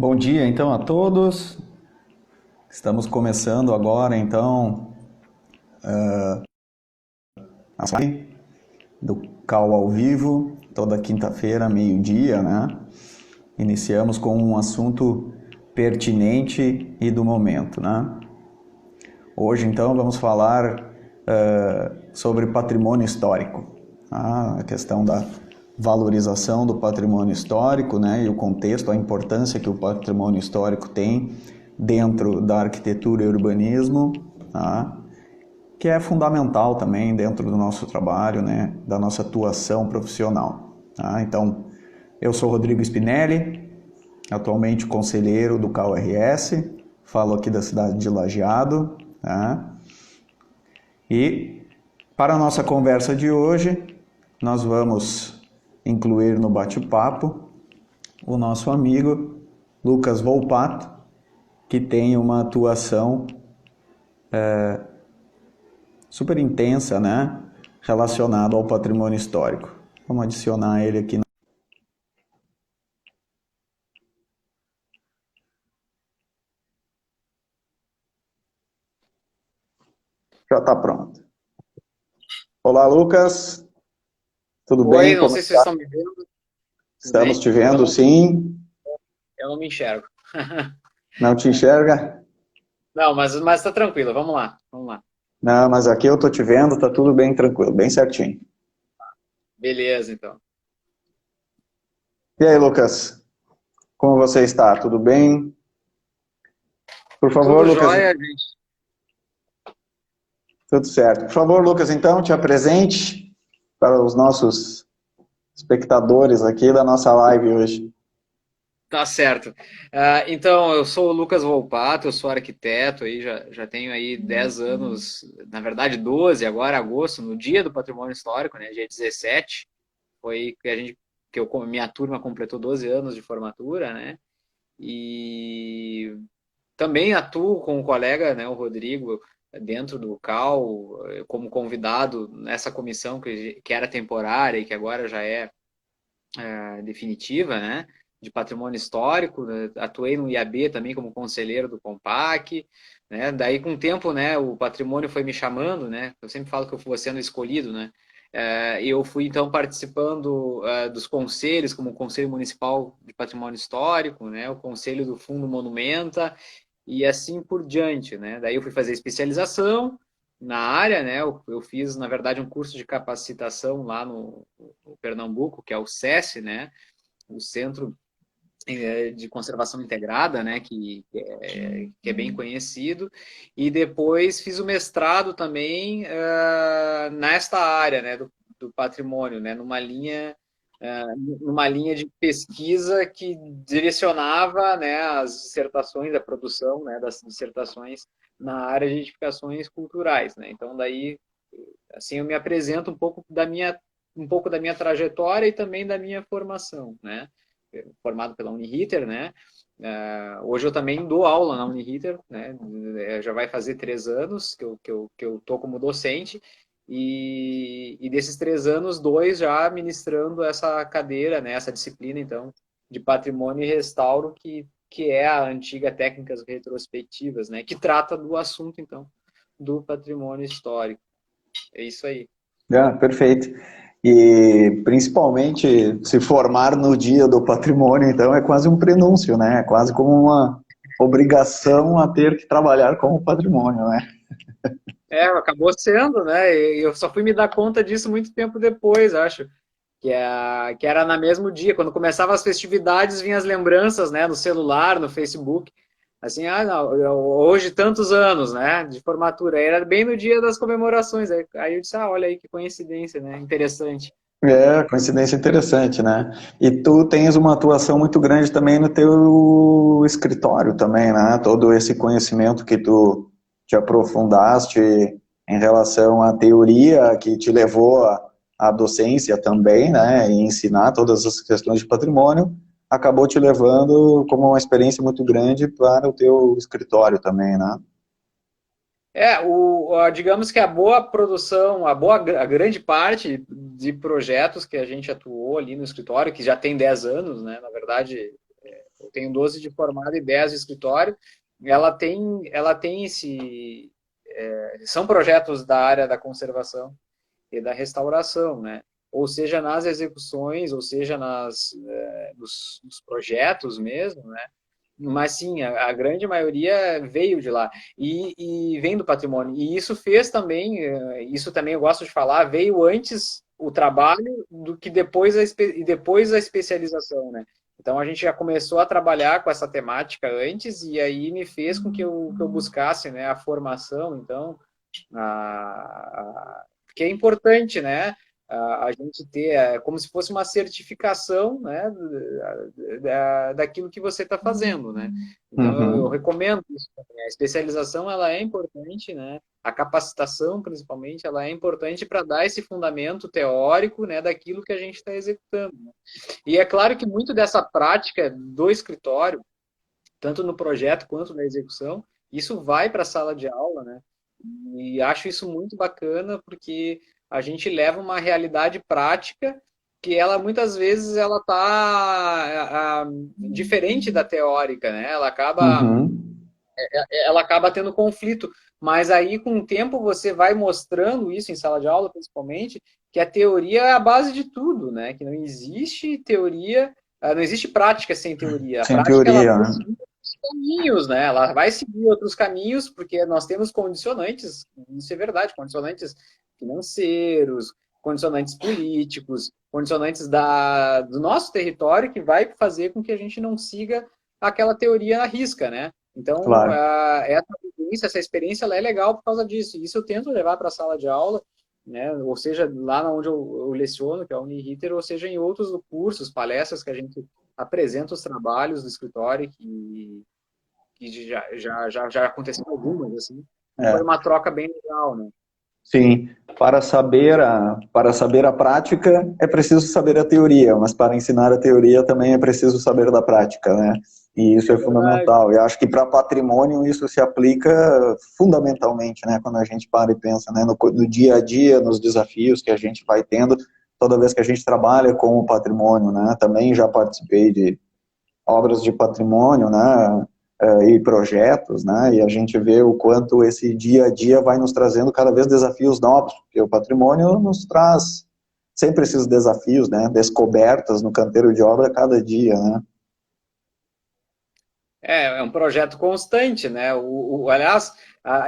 Bom dia, então, a todos. Estamos começando agora, então, a live do Call ao vivo, toda quinta-feira, meio-dia, né? Iniciamos com um assunto pertinente e do momento, né? Hoje, então, vamos falar sobre patrimônio histórico, tá? A questão da valorização do patrimônio histórico, né, e o contexto, a importância que o patrimônio histórico tem dentro da arquitetura e urbanismo, tá? Que é fundamental também dentro do nosso trabalho, né, da nossa atuação profissional. Tá? Então, eu sou Rodrigo Spinelli, atualmente conselheiro do CAU-RS, falo aqui da cidade de Lajeado, tá? E para a nossa conversa de hoje, nós vamos incluir no bate-papo o nosso amigo Lucas Volpato, que tem uma atuação super intensa, né, relacionada ao patrimônio histórico. Vamos adicionar ele aqui. Já está pronto. Olá, Lucas. Tudo bem? Oi, não Como sei se vocês está? estão me vendo. Tudo Estamos bem? te vendo, sim. Eu não me enxergo. Não te enxerga? Não, mas tá tranquilo. Vamos lá. Vamos lá. Não, mas aqui eu tô te vendo, tá tudo bem tranquilo, bem certinho. Beleza, então. E aí, Lucas? Como você está? Tudo bem? Por favor, Tudo Lucas, jóia, gente? tudo certo. Por favor, Lucas, então, te apresente para os nossos espectadores aqui da nossa live hoje. Tá certo. Então, eu sou o Lucas Volpato, eu sou arquiteto, aí já tenho aí 10 anos, na verdade 12, agora agosto, no dia do Patrimônio Histórico, né, dia 17, foi que minha turma completou 12 anos de formatura, né, e também atuo com um colega, né, o Rodrigo, dentro do CAL, como convidado nessa comissão que era temporária e que agora já é definitiva, né, de patrimônio histórico. Né, atuei no IAB também como conselheiro do Compac, né, daí com o tempo, né, o patrimônio foi me chamando, né, eu sempre falo que eu fui sendo escolhido, né, eu fui então participando dos conselhos, como o Conselho Municipal de Patrimônio Histórico, né, o Conselho do Fundo Monumenta, e assim por diante, né? Daí eu fui fazer especialização na área, né? Eu fiz, na verdade, um curso de capacitação lá no Pernambuco, que é o SESI, né? O Centro de Conservação Integrada, né? Que é bem conhecido. E depois fiz o mestrado também nesta área, né? Do patrimônio, né? Numa linha de pesquisa que direcionava, né, as dissertações, a produção, né, das dissertações na área de edificações culturais, né? Então daí assim eu me apresento um pouco da minha trajetória e também da minha formação, né? Formado pela Uniriter, né? Hoje eu também dou aula na Uniriter, né? Já vai fazer 3 anos que eu tô como docente, e desses 3 anos, 2 já ministrando essa cadeira, né, essa disciplina, então, de patrimônio e restauro, que é a antiga técnicas retrospectivas, né, que trata do assunto, então, do patrimônio histórico. É isso aí. Perfeito. E principalmente se formar no dia do patrimônio, então é quase um prenúncio, né? É quase como uma obrigação a ter que trabalhar com o patrimônio, né? Acabou sendo, né, e eu só fui me dar conta disso muito tempo depois, acho. Que era no mesmo dia, quando começavam as festividades, vinham as lembranças, né, no celular, no Facebook, assim, não, hoje tantos anos, né, de formatura, era bem no dia das comemorações, aí eu disse, olha aí que coincidência, né, interessante. É, coincidência interessante, né? E tu tens uma atuação muito grande também no teu escritório também, né? Todo esse conhecimento que tu te aprofundaste em relação à teoria que te levou à docência também, né? E ensinar todas as questões de patrimônio, acabou te levando como uma experiência muito grande para o teu escritório também, né? Digamos que a boa produção, a grande parte de projetos que a gente atuou ali no escritório, que já tem 10 anos, né, na verdade, tenho 12 de formado e 10 de escritório, ela tem são projetos da área da conservação e da restauração, né? Ou seja, nas execuções, ou seja, nos projetos mesmo, né? Mas sim, a grande maioria veio de lá e vem do patrimônio. E isso fez também, isso também eu gosto de falar, veio antes o trabalho do que depois e depois a especialização, né? Então a gente já começou a trabalhar com essa temática antes e aí me fez com que eu buscasse, né, a formação, então, porque é importante, né? A gente ter como se fosse uma certificação, né, daquilo que você está fazendo, né? Então eu Uhum. recomendo isso também. A especialização ela é importante, né? A capacitação, principalmente, ela é importante para dar esse fundamento teórico, né, daquilo que a gente está executando, né? E é claro que muito dessa prática do escritório, tanto no projeto quanto na execução, isso vai para a sala de aula, né? E acho isso muito bacana porque a gente leva uma realidade prática que ela muitas vezes ela tá diferente da teórica, né? Uhum. Ela acaba tendo conflito, mas aí com o tempo você vai mostrando isso em sala de aula, principalmente, que a teoria é a base de tudo, né? Que não existe teoria, não existe prática sem teoria. A Sem prática ela teoria, vai né? seguir outros caminhos, né? Ela vai seguir outros caminhos porque nós temos condicionantes, isso é verdade, condicionantes financeiros, condicionantes políticos, condicionantes do nosso território que vai fazer com que a gente não siga aquela teoria à risca, né? Então, Claro. essa vivência, essa experiência, ela é legal por causa disso. Isso eu tento levar para a sala de aula, né? Ou seja, lá onde eu leciono, que é a Uniriter, ou seja, em outros cursos, palestras que a gente apresenta os trabalhos do escritório, que já aconteceu algumas, assim. E foi É. uma troca bem legal, né? Sim, para saber a prática é preciso saber a teoria, mas para ensinar a teoria também é preciso saber da prática, né? E isso é Verdade. fundamental. E acho que para patrimônio isso se aplica fundamentalmente, né? Quando a gente para e pensa, né, no dia a dia, nos desafios que a gente vai tendo toda vez que a gente trabalha com o patrimônio, né? Também já participei de obras de patrimônio, né, e projetos, né, e a gente vê o quanto esse dia a dia vai nos trazendo cada vez desafios novos, porque o patrimônio nos traz sempre esses desafios, né, descobertas no canteiro de obra cada dia, né. É um projeto constante, né? Aliás,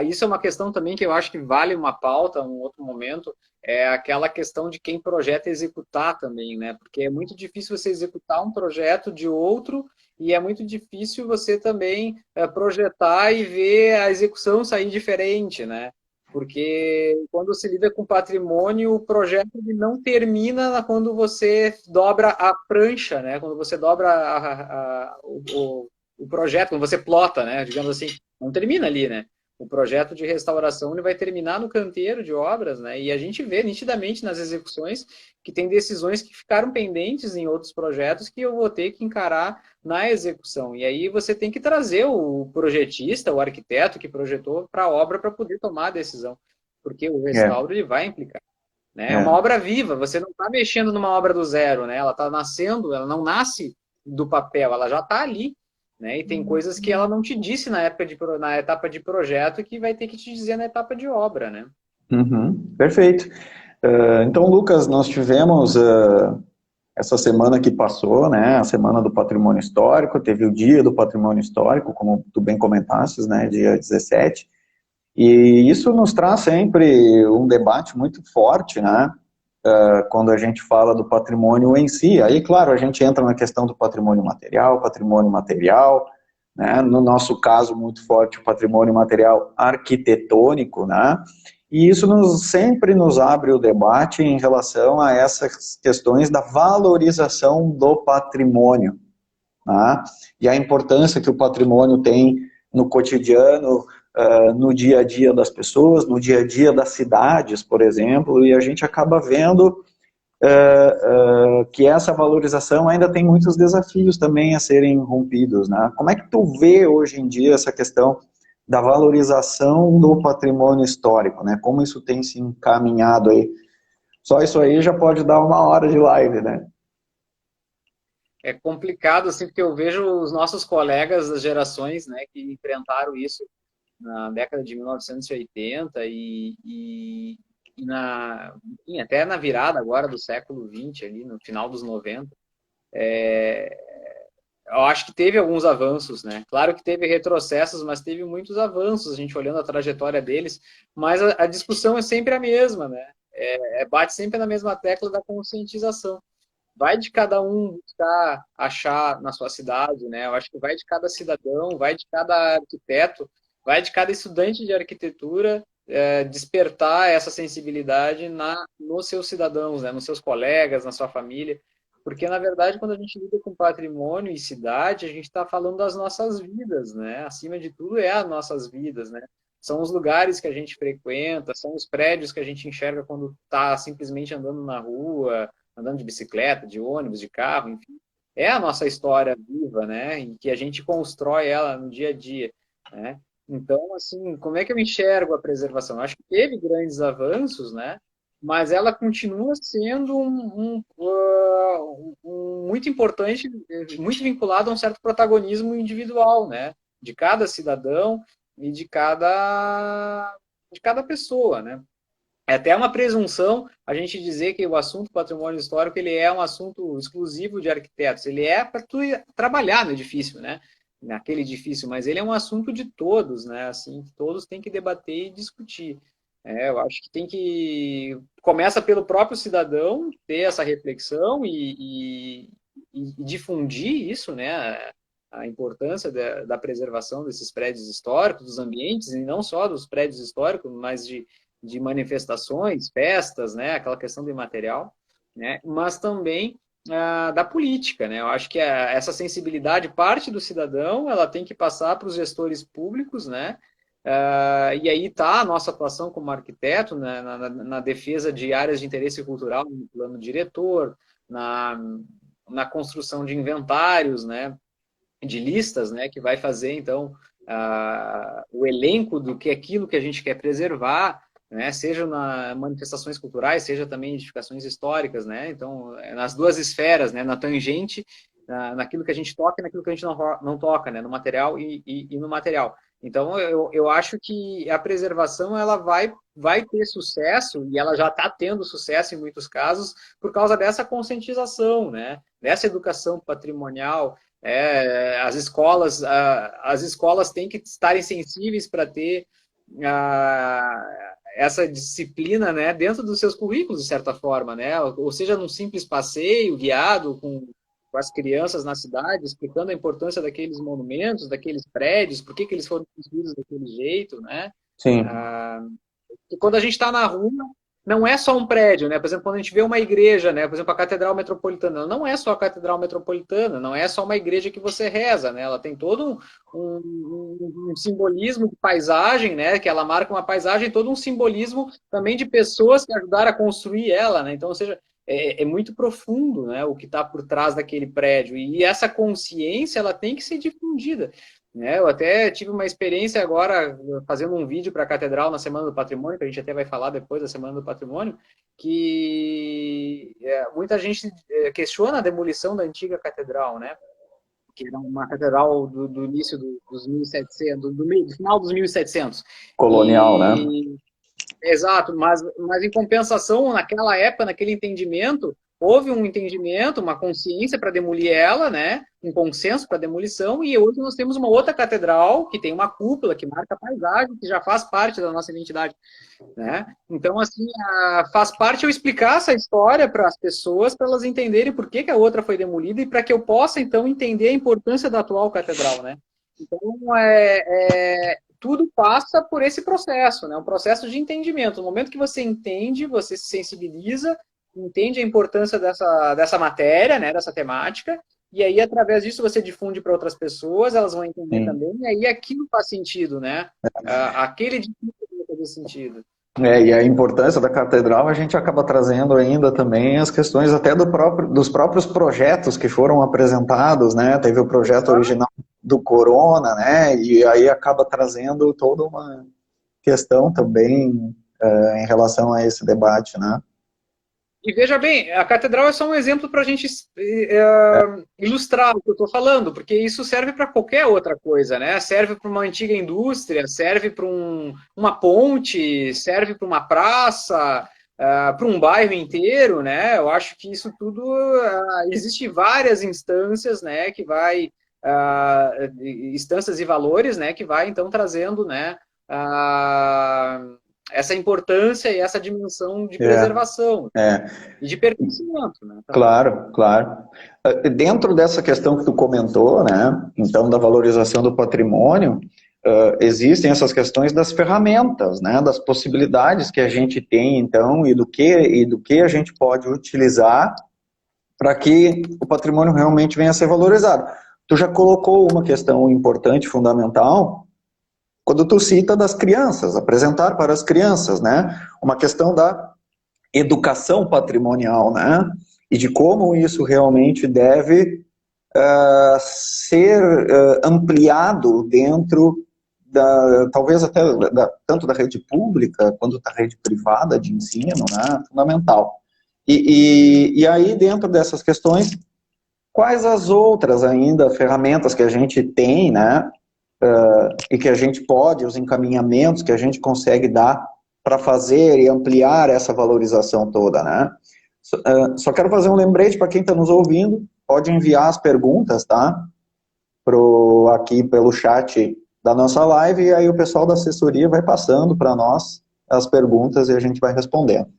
isso é uma questão também que eu acho que vale uma pauta, um outro momento, é aquela questão de quem projeta executar também, né? Porque é muito difícil você executar um projeto de outro e é muito difícil você também projetar e ver a execução sair diferente, né? Porque quando se lida com patrimônio, o projeto ele não termina quando você dobra a prancha, né? Quando você dobra o projeto, quando você plota, né, digamos assim, não termina ali, né? O projeto de restauração ele vai terminar no canteiro de obras, né? E a gente vê nitidamente nas execuções que tem decisões que ficaram pendentes em outros projetos que eu vou ter que encarar na execução. E aí você tem que trazer o projetista, o arquiteto que projetou para a obra para poder tomar a decisão, porque o É, restauro ele vai implicar, né? É uma é. obra viva, você não está mexendo numa obra do zero, né? Ela está nascendo, ela não nasce do papel, ela já está ali, né? E tem coisas que ela não te disse na etapa de projeto que vai ter que te dizer na etapa de obra, né? Uhum, perfeito. Então, Lucas, nós tivemos essa semana que passou, né, a Semana do Patrimônio Histórico, teve o Dia do Patrimônio Histórico, como tu bem comentaste, né, dia 17. E isso nos traz sempre um debate muito forte, né? Quando a gente fala do patrimônio em si. Aí, claro, a gente entra na questão do patrimônio material, né? No nosso caso, muito forte, o patrimônio material arquitetônico, né? E isso sempre nos abre o debate em relação a essas questões da valorização do patrimônio, né? E a importância que o patrimônio tem no cotidiano, no dia a dia das pessoas, no dia a dia das cidades, por exemplo, e a gente acaba vendo que essa valorização ainda tem muitos desafios também a serem rompidos, né? Como é que tu vê hoje em dia essa questão da valorização do patrimônio histórico, né? Como isso tem se encaminhado aí? Só isso aí já pode dar uma hora de live, né? é complicado, assim, porque eu vejo os nossos colegas das gerações, né, que enfrentaram isso na década de 1980 enfim, até na virada agora do século XX, ali no final dos 90. Eu acho que teve alguns avanços, né? Claro que teve retrocessos, mas teve muitos avanços, a gente olhando a trajetória deles, mas a discussão é sempre a mesma, né? Bate sempre na mesma tecla da conscientização. Vai de cada um buscar achar na sua cidade, né? Eu acho que vai de cada cidadão, vai de cada arquiteto, vai de cada estudante de arquitetura despertar essa sensibilidade nos seus cidadãos, né? Nos seus colegas, na sua família. Porque, na verdade, quando a gente lida com patrimônio e cidade, a gente está falando das nossas vidas, né? Acima de tudo, é as nossas vidas, né? São os lugares que a gente frequenta, são os prédios que a gente enxerga quando está simplesmente andando na rua, andando de bicicleta, de ônibus, de carro, enfim. É a nossa história viva, né? E que a gente constrói ela no dia a dia, né? Então, assim, como é que eu enxergo a preservação? Eu acho que teve grandes avanços, né? Mas ela continua sendo muito importante, muito vinculado a um certo protagonismo individual, né? De cada cidadão e de cada pessoa, né? É até uma presunção a gente dizer que o assunto patrimônio histórico ele é um assunto exclusivo de arquitetos. Ele é para tu trabalhar no edifício, né? Naquele edifício, mas ele é um assunto de todos, né? Assim, todos têm que debater e discutir. Eu acho que começa pelo próprio cidadão ter essa reflexão e difundir isso, né? A importância da preservação desses prédios históricos, dos ambientes, e não só dos prédios históricos, mas de manifestações, festas, né, aquela questão do imaterial, né, mas também da política, né. Eu acho que essa sensibilidade parte do cidadão, ela tem que passar para os gestores públicos, né, e aí está a nossa atuação como arquiteto, né, na defesa de áreas de interesse cultural, no plano diretor, na construção de inventários, né, de listas, né, que vai fazer, então, o elenco do que é aquilo que a gente quer preservar, né, seja nas manifestações culturais, seja também em edificações históricas, né, então, nas duas esferas, né, na tangente, naquilo que a gente toca e naquilo que a gente não toca, né, no material e no material. Então, eu acho que a preservação, ela vai ter sucesso, e ela já está tendo sucesso em muitos casos, por causa dessa conscientização, né, dessa educação patrimonial. As escolas têm que estarem sensíveis para ter essa disciplina, né, dentro dos seus currículos, de certa forma, né? Ou seja, num simples passeio guiado com as crianças na cidade, explicando a importância daqueles monumentos, daqueles prédios, por que eles foram construídos daquele jeito, né? Sim. E quando a gente está na rua, não é só um prédio, né? Por exemplo, quando a gente vê uma igreja, né? Por exemplo, a Catedral Metropolitana, não é só a Catedral Metropolitana, não é só uma igreja que você reza, né? Ela tem todo um simbolismo de paisagem, né? Que ela marca uma paisagem, todo um simbolismo também de pessoas que ajudaram a construir ela, né? Então, ou seja, é muito profundo, né? O que está por trás daquele prédio. E essa consciência, ela tem que ser difundida. Eu até tive uma experiência agora fazendo um vídeo para a Catedral na Semana do Patrimônio, que a gente até vai falar depois da Semana do Patrimônio, que muita gente questiona a demolição da antiga catedral, né? Que era uma catedral do início dos 1700, do final dos 1700. Colonial, né? Exato, mas em compensação, naquela época, naquele entendimento, houve um entendimento, uma consciência para demolir ela, né? Um consenso para demolição, e hoje nós temos uma outra catedral que tem uma cúpula, que marca a paisagem, que já faz parte da nossa identidade, né? Então, assim, faz parte eu explicar essa história para as pessoas, para elas entenderem por que a outra foi demolida e para que eu possa, então, entender a importância da atual catedral, né? Então, tudo passa por esse processo, né? Um processo de entendimento. No momento que você entende, você se sensibiliza, entende a importância dessa matéria, né? Dessa temática, e aí, através disso, você difunde para outras pessoas, elas vão entender Sim. também, e aí aquilo faz sentido, né? Aquele discurso vai fazer sentido. E a importância da catedral a gente acaba trazendo ainda também as questões até dos próprios projetos que foram apresentados, né? Teve o projeto original do Corona, né? E aí acaba trazendo toda uma questão também em relação a esse debate, né? E veja bem, a catedral é só um exemplo para a gente ilustrar o que eu estou falando, porque isso serve para qualquer outra coisa, né? Serve para uma antiga indústria, serve para uma ponte, serve para uma praça, para um bairro inteiro, né? Eu acho que isso tudo existe várias instâncias, né? Que vai instâncias e valores, né? Que vai então trazendo, né? Essa importância e essa dimensão de É, preservação é, e de pertencimento, né, também. claro, claro. Dentro dessa questão que tu comentou, né, então da valorização do patrimônio, existem essas questões das ferramentas, né, das possibilidades que a gente tem, então, e do que a gente pode utilizar para que o patrimônio realmente venha a ser valorizado. Tu já colocou uma questão importante, fundamental, quando tu cita das crianças, apresentar para as crianças, né, uma questão da educação patrimonial, né, e de como isso realmente deve ser ampliado dentro talvez até tanto da rede pública quanto da rede privada de ensino, né, fundamental. E aí, dentro dessas questões, quais as outras ainda ferramentas que a gente tem, né, e que a gente pode, os encaminhamentos que a gente consegue dar para fazer e ampliar essa valorização toda, né? Só quero fazer um lembrete para quem está nos ouvindo, pode enviar as perguntas, tá? Aqui pelo chat da nossa live, e aí o pessoal da assessoria vai passando para nós as perguntas e a gente vai respondendo.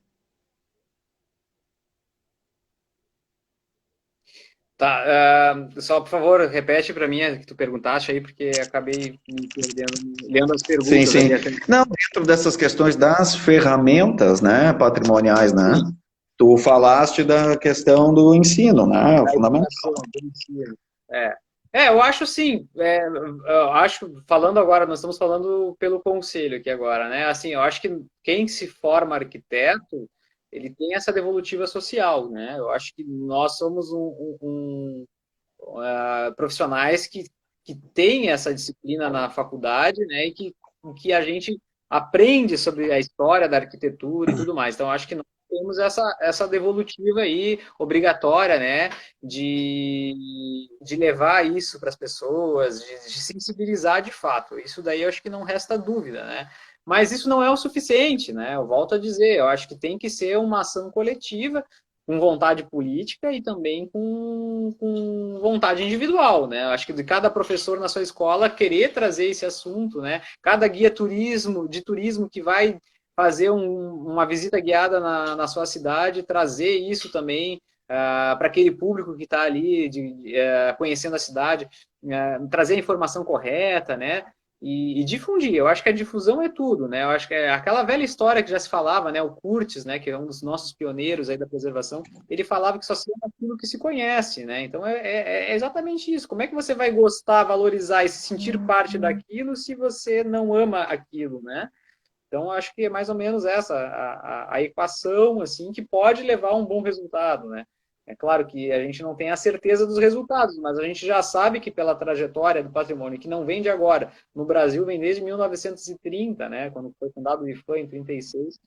Tá, só por favor, repete para mim a que tu perguntaste aí, porque acabei me perdendo lendo as Sim, perguntas sim. ali. Achando... Não, dentro dessas questões das ferramentas, né, patrimoniais, né, Sim, tu falaste da questão do ensino, né, o da fundamental. educação, do ensino. Eu acho sim. Eu acho, falando agora, nós estamos falando pelo conselho aqui agora, né? Assim, eu acho que quem se forma arquiteto, ele tem essa devolutiva social, né? Eu acho que nós somos profissionais que têm essa disciplina na faculdade, né? E que a gente aprende sobre a história da arquitetura e tudo mais. Então, acho que nós temos essa devolutiva aí obrigatória, né? De levar isso para as pessoas, de sensibilizar de fato. Isso daí eu acho que não resta dúvida, né? Mas isso não é o suficiente, né? Eu volto a dizer, eu acho que tem que ser uma ação coletiva, com vontade política e também com vontade individual, né? Eu acho que de cada professor na sua escola querer trazer esse assunto, né? Cada guia de turismo que vai fazer uma visita guiada na sua cidade, trazer isso também para aquele público que está ali conhecendo a cidade, trazer a informação correta, né? E difundir. Eu acho que a difusão é tudo, né? Eu acho que é aquela velha história que já se falava, né? O Curtis, né? Que é um dos nossos pioneiros aí da preservação, ele falava que só se ama aquilo que se conhece, né? Então é exatamente isso. Como é que você vai gostar, valorizar e se sentir parte daquilo se você não ama aquilo, né? Então, acho que é mais ou menos essa a equação, assim, que pode levar a um bom resultado, né? É claro que a gente não tem a certeza dos resultados, mas a gente já sabe que pela trajetória do patrimônio, que não vem de agora, no Brasil vem desde 1930, né? Quando foi fundado o IFAM em 36,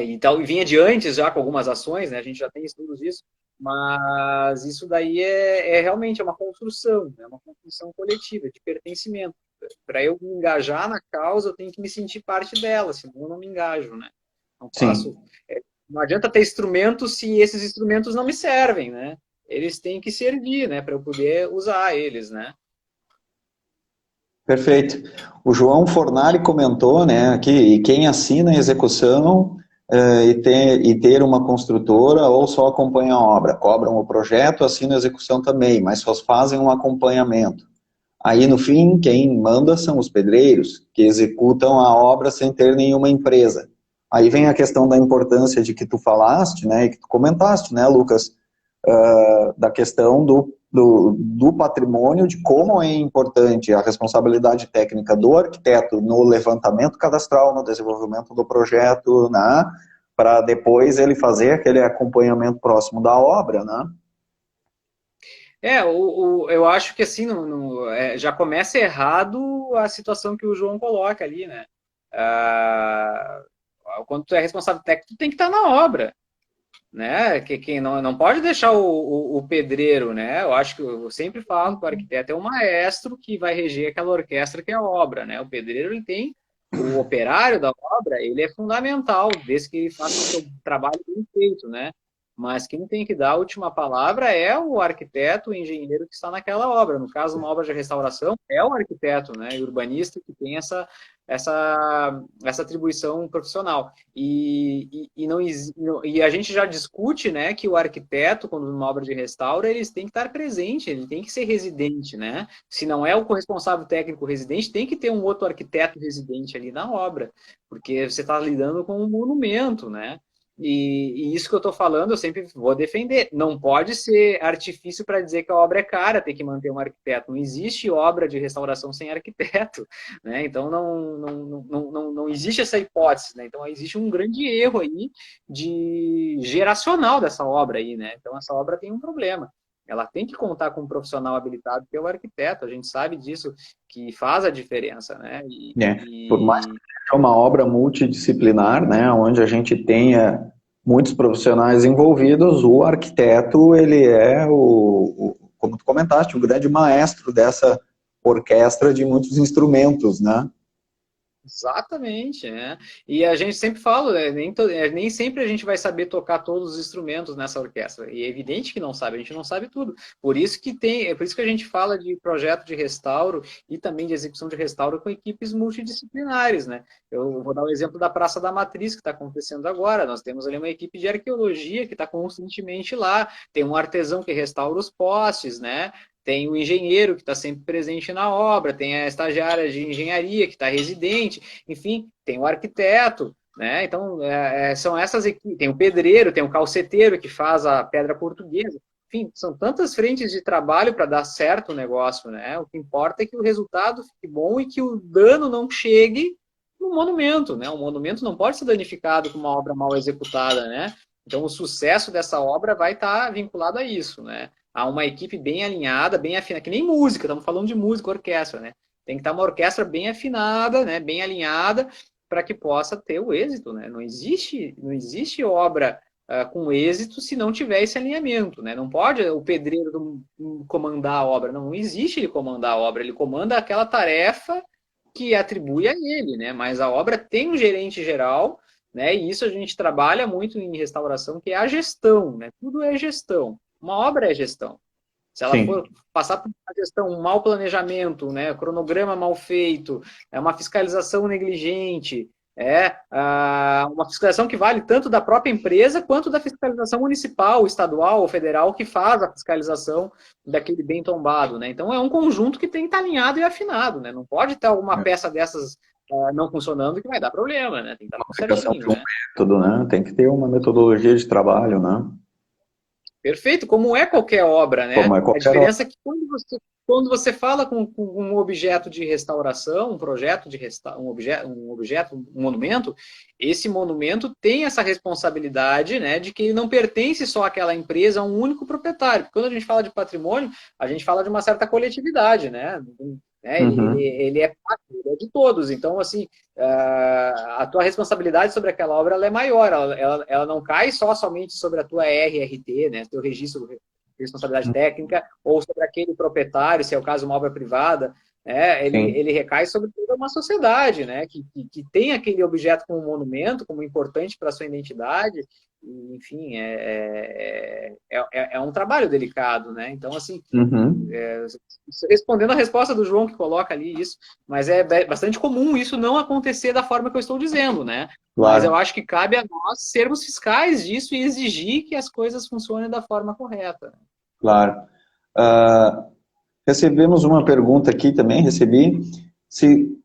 e vinha de antes já com algumas ações, né? A gente já tem estudos disso, mas isso daí é realmente uma construção, é uma construção coletiva, de pertencimento. Para eu me engajar na causa, eu tenho que me sentir parte dela, senão eu não me engajo, né? Não Sim, faço. Não adianta ter instrumentos se esses instrumentos não me servem, né? Eles têm que servir, né? Para eu poder usar eles, né? perfeito. O João Fornari comentou, né, que quem assina a execução e ter uma construtora ou só acompanha a obra, cobram o projeto, assinam a execução também, mas só fazem um acompanhamento. Aí, no fim, quem manda são os pedreiros, que executam a obra sem ter nenhuma empresa. Aí vem a questão da importância de que tu falaste, né, e que tu comentaste, né, Lucas, da questão do patrimônio, de como é importante a responsabilidade técnica do arquiteto no levantamento cadastral, no desenvolvimento do projeto, né, para depois ele fazer aquele acompanhamento próximo da obra, né? Eu acho que assim já começa errado a situação que o João coloca ali, né? Quando tu é responsável técnico, tu tem que estar na obra. né? Que não pode deixar o pedreiro, né? Eu acho que eu sempre falo que o arquiteto é o maestro que vai reger aquela orquestra que é a obra, né? O pedreiro, ele tem o operário da obra, ele é fundamental, desde que ele faça o seu trabalho bem feito, né? Mas quem tem que dar a última palavra é o arquiteto, o engenheiro que está naquela obra. No caso, uma obra de restauração, é o arquiteto, né? E o urbanista que tem essa atribuição profissional. E a gente já discute, né, que o arquiteto, quando numa obra de restauro, eles têm que estar presente, ele tem que ser residente, né? Se não é o corresponsável técnico residente, tem que ter um outro arquiteto residente ali na obra, porque você está lidando com um monumento, né? E isso que eu estou falando, eu sempre vou defender. Não pode ser artifício para dizer que a obra é cara, ter que manter um arquiteto. Não existe obra de restauração sem arquiteto, né? Então não existe essa hipótese, né? Então existe um grande erro aí de geracional dessa obra aí, né? Então essa obra tem um problema. Ela tem que contar com um profissional habilitado que é o arquiteto. A gente sabe disso, que faz a diferença, né? Por mais que seja uma obra multidisciplinar, né, onde a gente tenha muitos profissionais envolvidos, o arquiteto, ele é como tu comentaste, o grande maestro dessa orquestra de muitos instrumentos, né? Exatamente, né? E a gente sempre fala, né? Nem sempre a gente vai saber tocar todos os instrumentos nessa orquestra. E é evidente que não sabe, a gente não sabe tudo. É por isso que a gente fala de projeto de restauro e também de execução de restauro com equipes multidisciplinares, né? Eu vou dar o exemplo da Praça da Matriz, que está acontecendo agora. Nós temos ali uma equipe de arqueologia que está constantemente lá, tem um artesão que restaura os postes, né? Tem o engenheiro que está sempre presente na obra, tem a estagiária de engenharia que está residente, enfim, tem o arquiteto, né? Então, são essas equipes. Tem o pedreiro, tem o calceteiro que faz a pedra portuguesa. Enfim, são tantas frentes de trabalho para dar certo o negócio, né? O que importa é que o resultado fique bom e que o dano não chegue no monumento, né? O monumento não pode ser danificado com uma obra mal executada, né? Então, o sucesso dessa obra vai estar vinculado a isso, né? A uma equipe bem alinhada, bem afinada, que nem música, estamos falando de música, orquestra, né? Tem que estar uma orquestra bem afinada, né? Bem alinhada, para que possa ter o êxito, né? Não existe obra com êxito se não tiver esse alinhamento, né? Não pode o pedreiro comandar a obra, não existe ele comandar a obra, ele comanda aquela tarefa que atribui a ele, né? Mas a obra tem um gerente geral, né? E isso a gente trabalha muito em restauração, que é a gestão, né? Tudo é gestão. Uma obra é gestão. Se ela Sim. for passar por uma gestão, um mau planejamento, né, cronograma mal feito, uma fiscalização negligente, uma fiscalização que vale tanto da própria empresa quanto da fiscalização municipal, estadual ou federal que faz a fiscalização daquele bem tombado, né? Então é um conjunto que tem que estar alinhado e afinado, né? Não pode ter alguma peça dessas não funcionando que vai dar problema, né? Tem que estar tudo Aplicação certinho, de um né? método, né? Tem que ter uma metodologia de trabalho, né? Perfeito, como é qualquer obra, né? Como é A qualquer diferença é que quando você fala com um objeto de restauração, um projeto de um monumento, esse monumento tem essa responsabilidade, né, de que ele não pertence só àquela empresa, a um único proprietário. Quando a gente fala de patrimônio, a gente fala de uma certa coletividade, né? Ele é pátrio, ele é de todos. Então, assim, a tua responsabilidade sobre aquela obra ela é maior, ela não cai somente sobre a tua RRT, né, teu registro de responsabilidade técnica, ou sobre aquele proprietário, se é o caso uma obra privada, né, ele recai sobre toda uma sociedade, né, que tem aquele objeto como monumento, como importante para a sua identidade, e, enfim, é um trabalho delicado, né, então, assim, respondendo a resposta do João que coloca ali isso, mas é bastante comum isso não acontecer da forma que eu estou dizendo, né? Claro. Mas eu acho que cabe a nós sermos fiscais disso e exigir que as coisas funcionem da forma correta. Claro. Recebemos uma pergunta aqui também, se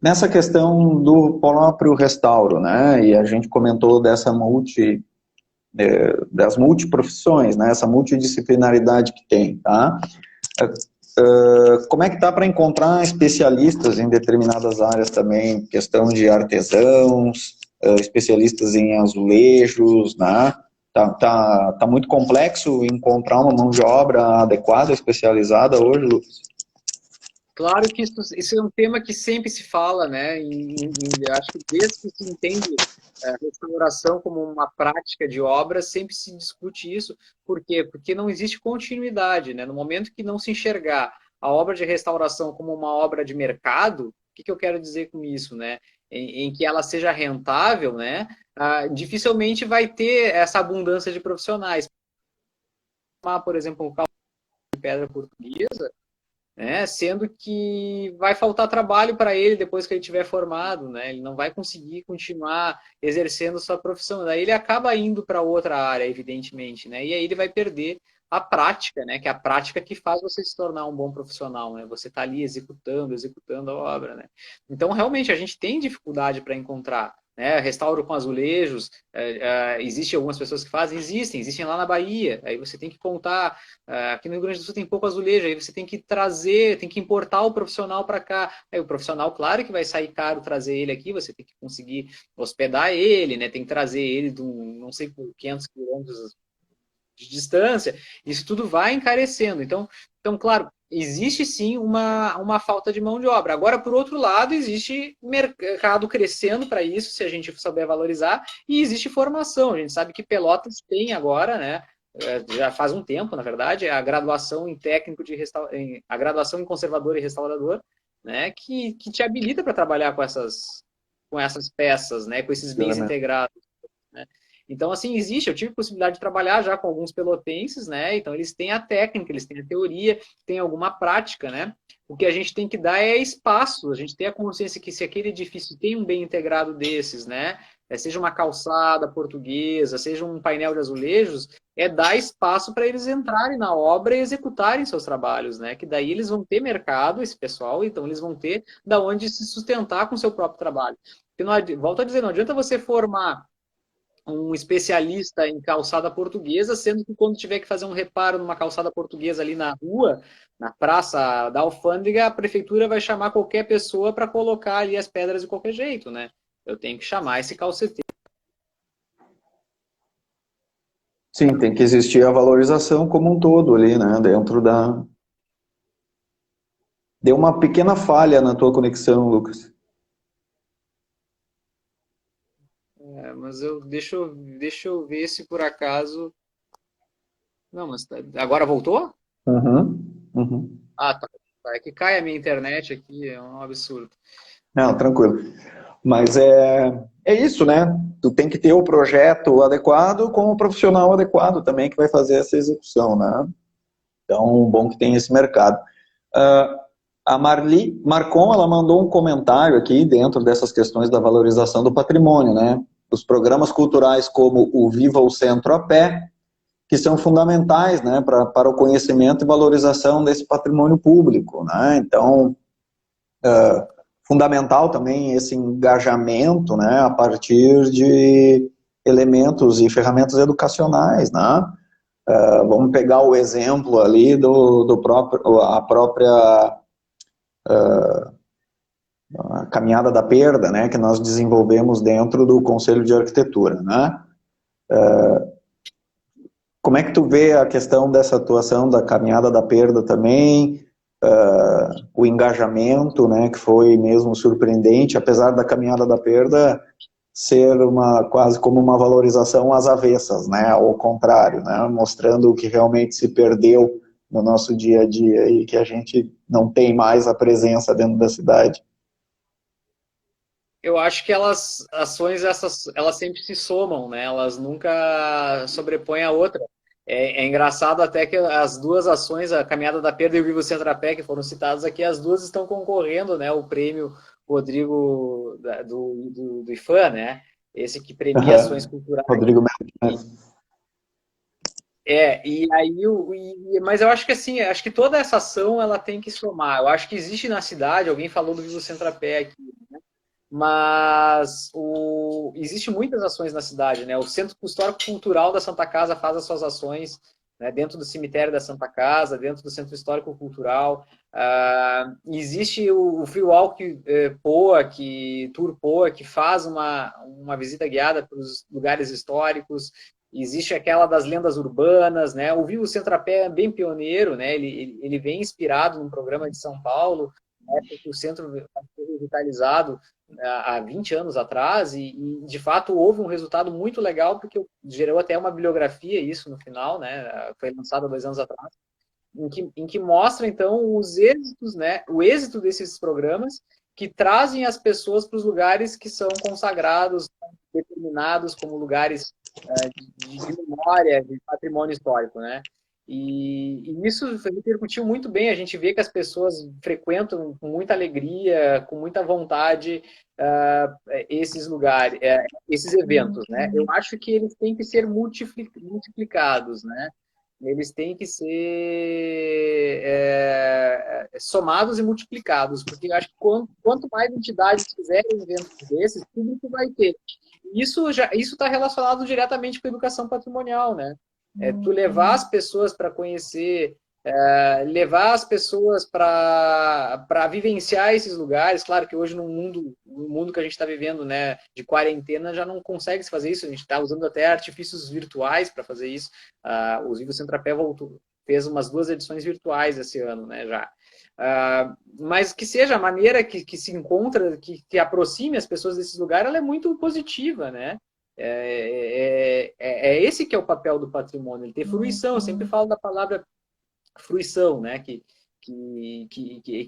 nessa questão do próprio restauro, né? E a gente comentou das multiprofissões, né? Essa multidisciplinaridade que tem, tá? Como é que tá para encontrar especialistas em determinadas áreas também, questão de artesãos, especialistas em azulejos, né? Tá muito complexo encontrar uma mão de obra adequada, especializada hoje, Lucas? Claro que isso é um tema que sempre se fala, né? Acho que desde que se entende a restauração como uma prática de obra, sempre se discute isso. Por quê? Porque não existe continuidade, né? No momento que não se enxergar a obra de restauração como uma obra de mercado, o que eu quero dizer com isso, né? Em que ela seja rentável, né? Dificilmente vai ter essa abundância de profissionais. Por exemplo, um calço de pedra portuguesa, né? Sendo que vai faltar trabalho para ele depois que ele tiver formado, né? Ele não vai conseguir continuar exercendo sua profissão. Daí ele acaba indo para outra área, evidentemente, né? E aí ele vai perder a prática, né? Que é a prática que faz você se tornar um bom profissional, né? Você está ali executando a obra, né? Então, realmente, a gente tem dificuldade para encontrar, né? Restauro com azulejos, existem algumas pessoas que fazem, existem lá na Bahia. Aí você tem que contar. Aqui no Rio Grande do Sul tem pouco azulejo, aí você tem que trazer, tem que importar o profissional para cá. Aí o profissional, claro que vai sair caro trazer ele aqui, você tem que conseguir hospedar ele, né? Tem que trazer ele de não sei por 500 quilômetros de distância. Isso tudo vai encarecendo. Então, claro, existe sim uma falta de mão de obra. Agora, por outro lado, existe mercado crescendo para isso, se a gente souber valorizar, e existe formação. A gente sabe que Pelotas tem agora, né? Já faz um tempo, na verdade, a graduação em técnico de a graduação em conservador e restaurador, né, que te habilita para trabalhar com essas peças, né, com esses bens integrados, né? Então, assim, eu tive possibilidade de trabalhar já com alguns pelotenses, né? Então, eles têm a técnica, eles têm a teoria, têm alguma prática, né? O que a gente tem que dar é espaço, a gente tem a consciência que se aquele edifício tem um bem integrado desses, né? Seja uma calçada portuguesa, seja um painel de azulejos, é dar espaço para eles entrarem na obra e executarem seus trabalhos, né? Que daí eles vão ter mercado, esse pessoal, então eles vão ter da onde se sustentar com o seu próprio trabalho. Porque não, volto a dizer, não adianta você formar um especialista em calçada portuguesa, sendo que quando tiver que fazer um reparo numa calçada portuguesa ali na rua, na praça da Alfândega, a prefeitura vai chamar qualquer pessoa para colocar ali as pedras de qualquer jeito, né? Eu tenho que chamar esse calceteiro. Sim, tem que existir a valorização como um todo ali, né? Dentro da. Deu uma pequena falha na tua conexão, Lucas. Mas deixa eu ver se por acaso. Não, mas agora voltou? Uhum, uhum. Ah, tá. É que cai a minha internet aqui, é um absurdo. Não, tranquilo. Mas é isso, né? Tu tem que ter o projeto adequado com o profissional adequado também que vai fazer essa execução, né? Então, bom que tem esse mercado. A Marli Marcon, ela mandou um comentário aqui dentro dessas questões da valorização do patrimônio, né? Os programas culturais como o Viva o Centro a Pé, que são fundamentais, né, para o conhecimento e valorização desse patrimônio público, né? Então, fundamental também esse engajamento, né, a partir de elementos e ferramentas educacionais, né? Vamos pegar o exemplo ali do próprio, a própria a caminhada da perda, né, que nós desenvolvemos dentro do Conselho de Arquitetura, né? Como é que tu vê a questão dessa atuação da caminhada da perda também, o engajamento, né, que foi mesmo surpreendente, apesar da caminhada da perda ser quase como uma valorização às avessas, né, ao contrário, né, mostrando o que realmente se perdeu no nosso dia a dia e que a gente não tem mais a presença dentro da cidade. Eu acho que elas sempre se somam, né? Elas nunca sobrepõem a outra. É engraçado até que as duas ações, a Caminhada da Perda e o Vivo Centro-Pé, que foram citadas aqui, as duas estão concorrendo, né? O prêmio Rodrigo do IFAM, né? Esse que premia ações culturais. Rodrigo Mendes. E aí, mas eu acho que assim, acho que toda essa ação ela tem que somar. Eu acho que existe na cidade, alguém falou do Vivo Centro-Pé aqui, mas existe muitas ações na cidade, né? O Centro Histórico Cultural da Santa Casa faz as suas ações, né, dentro do cemitério da Santa Casa, dentro do Centro Histórico Cultural. Existe o Free Walk Poa, Tour Poa, que faz uma visita guiada para os lugares históricos. existe aquela das lendas urbanas, né? O Vivo Centro-Pé é bem pioneiro, né? Ele vem inspirado num programa de São Paulo, né? Porque o centro foi revitalizado há 20 anos atrás e, de fato, houve um resultado muito legal, porque gerou até uma bibliografia isso no final, né? Foi lançado há 2 anos atrás, em que mostra, então, os êxitos, né? O êxito desses programas que trazem as pessoas para os lugares que são consagrados, determinados como lugares de memória, de patrimônio histórico, né? E isso repercutiu muito bem. A gente vê que as pessoas frequentam com muita alegria, com muita vontade esses lugares, esses eventos, né? Eu acho que eles têm que ser multiplicados, né? Eles têm que ser somados e multiplicados, porque eu acho que quanto mais entidades fizerem eventos desses, público vai ter. Isso está relacionado diretamente com a educação patrimonial, né? Tu levar as pessoas para conhecer, levar as pessoas para vivenciar esses lugares. Claro que hoje no mundo que a gente está vivendo, né, de quarentena, já não consegue se fazer isso. A gente está usando até artifícios virtuais para fazer isso. O Vivo Centro-Pé fez umas 2 edições virtuais esse ano, né, já. Mas que seja a maneira que se encontra, que aproxime as pessoas desses lugares, ela é muito positiva, né? Esse que é o papel do patrimônio, ele ter fruição. Eu sempre falo da palavra fruição, né? Que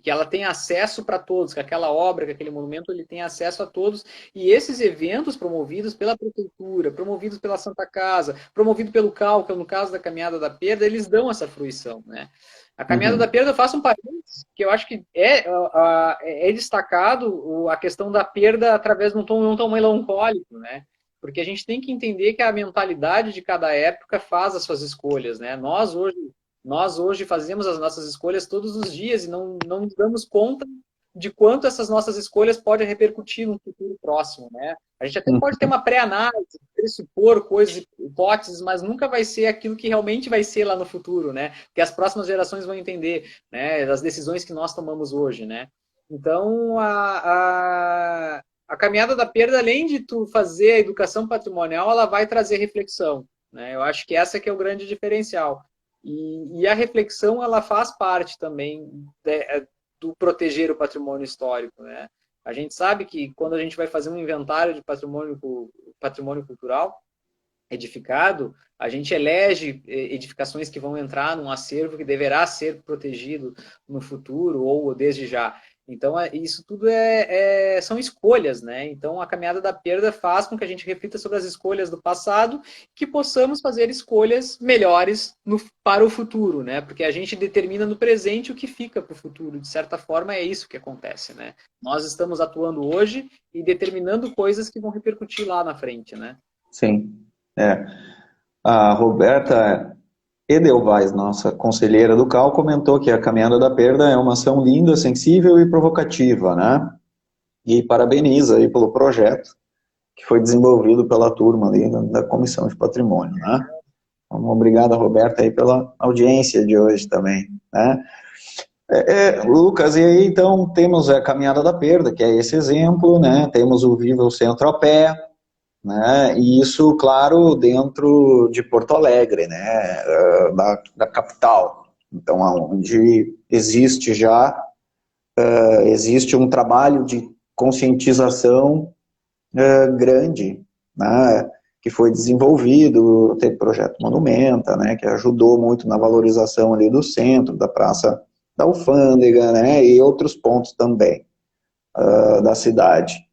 ela tem acesso para todos, que aquela obra, que aquele monumento, ele tem acesso a todos. E esses eventos promovidos pela prefeitura, promovidos pela Santa Casa, promovido pelo CAL, que é no caso da Caminhada da Perda, eles dão essa fruição, né? A Caminhada da Perda, eu faço um parênteses, que eu acho que é destacado a questão da perda através de um tom não tão melancólico, né? Porque a gente tem que entender que a mentalidade de cada época faz as suas escolhas, né? Nós hoje fazemos as nossas escolhas todos os dias e não nos damos conta de quanto essas nossas escolhas podem repercutir no futuro próximo, né? A gente até pode ter uma pré-análise, pressupor coisas, hipóteses, mas nunca vai ser aquilo que realmente vai ser lá no futuro, né? Que as próximas gerações vão entender, né? Das decisões que nós tomamos hoje, né? Então, a caminhada da perda, além de tu fazer a educação patrimonial, ela vai trazer reflexão, né? Eu acho que essa que é o grande diferencial. E a reflexão, ela faz parte também do proteger o patrimônio histórico, né? A gente sabe que quando a gente vai fazer um inventário de patrimônio cultural edificado, a gente elege edificações que vão entrar num acervo que deverá ser protegido no futuro ou desde já. Então, isso tudo são escolhas, né? Então, a caminhada da perda faz com que a gente reflita sobre as escolhas do passado, que possamos fazer escolhas melhores para o futuro, né? Porque a gente determina no presente o que fica para o futuro. De certa forma, é isso que acontece, né? Nós estamos atuando hoje e determinando coisas que vão repercutir lá na frente, né? Sim. A Roberta Edelweiss, nossa conselheira do CAL, comentou que a Caminhada da Perda é uma ação linda, sensível e provocativa, né? E parabeniza aí pelo projeto que foi desenvolvido pela turma ali da Comissão de Patrimônio, né? Então, obrigado, Roberta, aí pela audiência de hoje também, né? Lucas, e aí então temos a Caminhada da Perda, que é esse exemplo, né? Temos o Viva o Centro-Pé, né? E isso, claro, dentro de Porto Alegre, né? Da capital. Então, onde existe existe um trabalho de conscientização grande, né? Que foi desenvolvido, teve o projeto Monumenta, né? Que ajudou muito na valorização ali do centro, da Praça da Alfândega, né? E outros pontos também da cidade.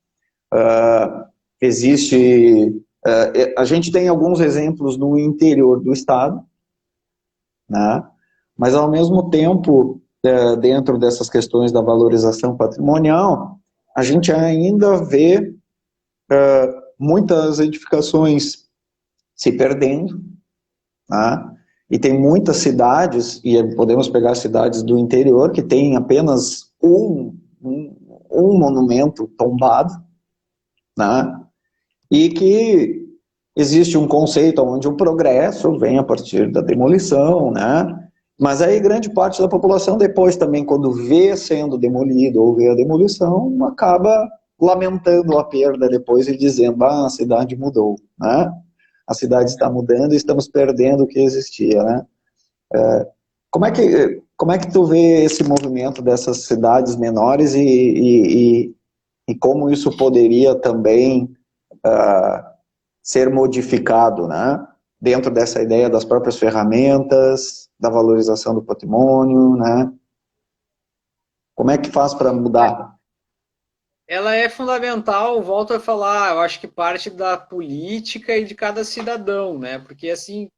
A gente tem alguns exemplos no interior do estado, né? Mas ao mesmo tempo, dentro dessas questões da valorização patrimonial, a gente ainda vê muitas edificações se perdendo, né? E tem muitas cidades, e podemos pegar cidades do interior, que tem apenas um monumento tombado, né? E que existe um conceito onde o progresso vem a partir da demolição, né? Mas aí grande parte da população depois também, quando vê sendo demolido ou vê a demolição, acaba lamentando a perda depois e dizendo, a cidade mudou, né? a cidade está mudando e estamos perdendo o que existia, né? Como é que tu vê esse movimento dessas cidades menores e como isso poderia também ser modificado, né? Dentro dessa ideia das próprias ferramentas, da valorização do patrimônio, né? Como é que faz para mudar? Ela é fundamental, volto a falar, eu acho que parte da política e de cada cidadão, né? Porque assim,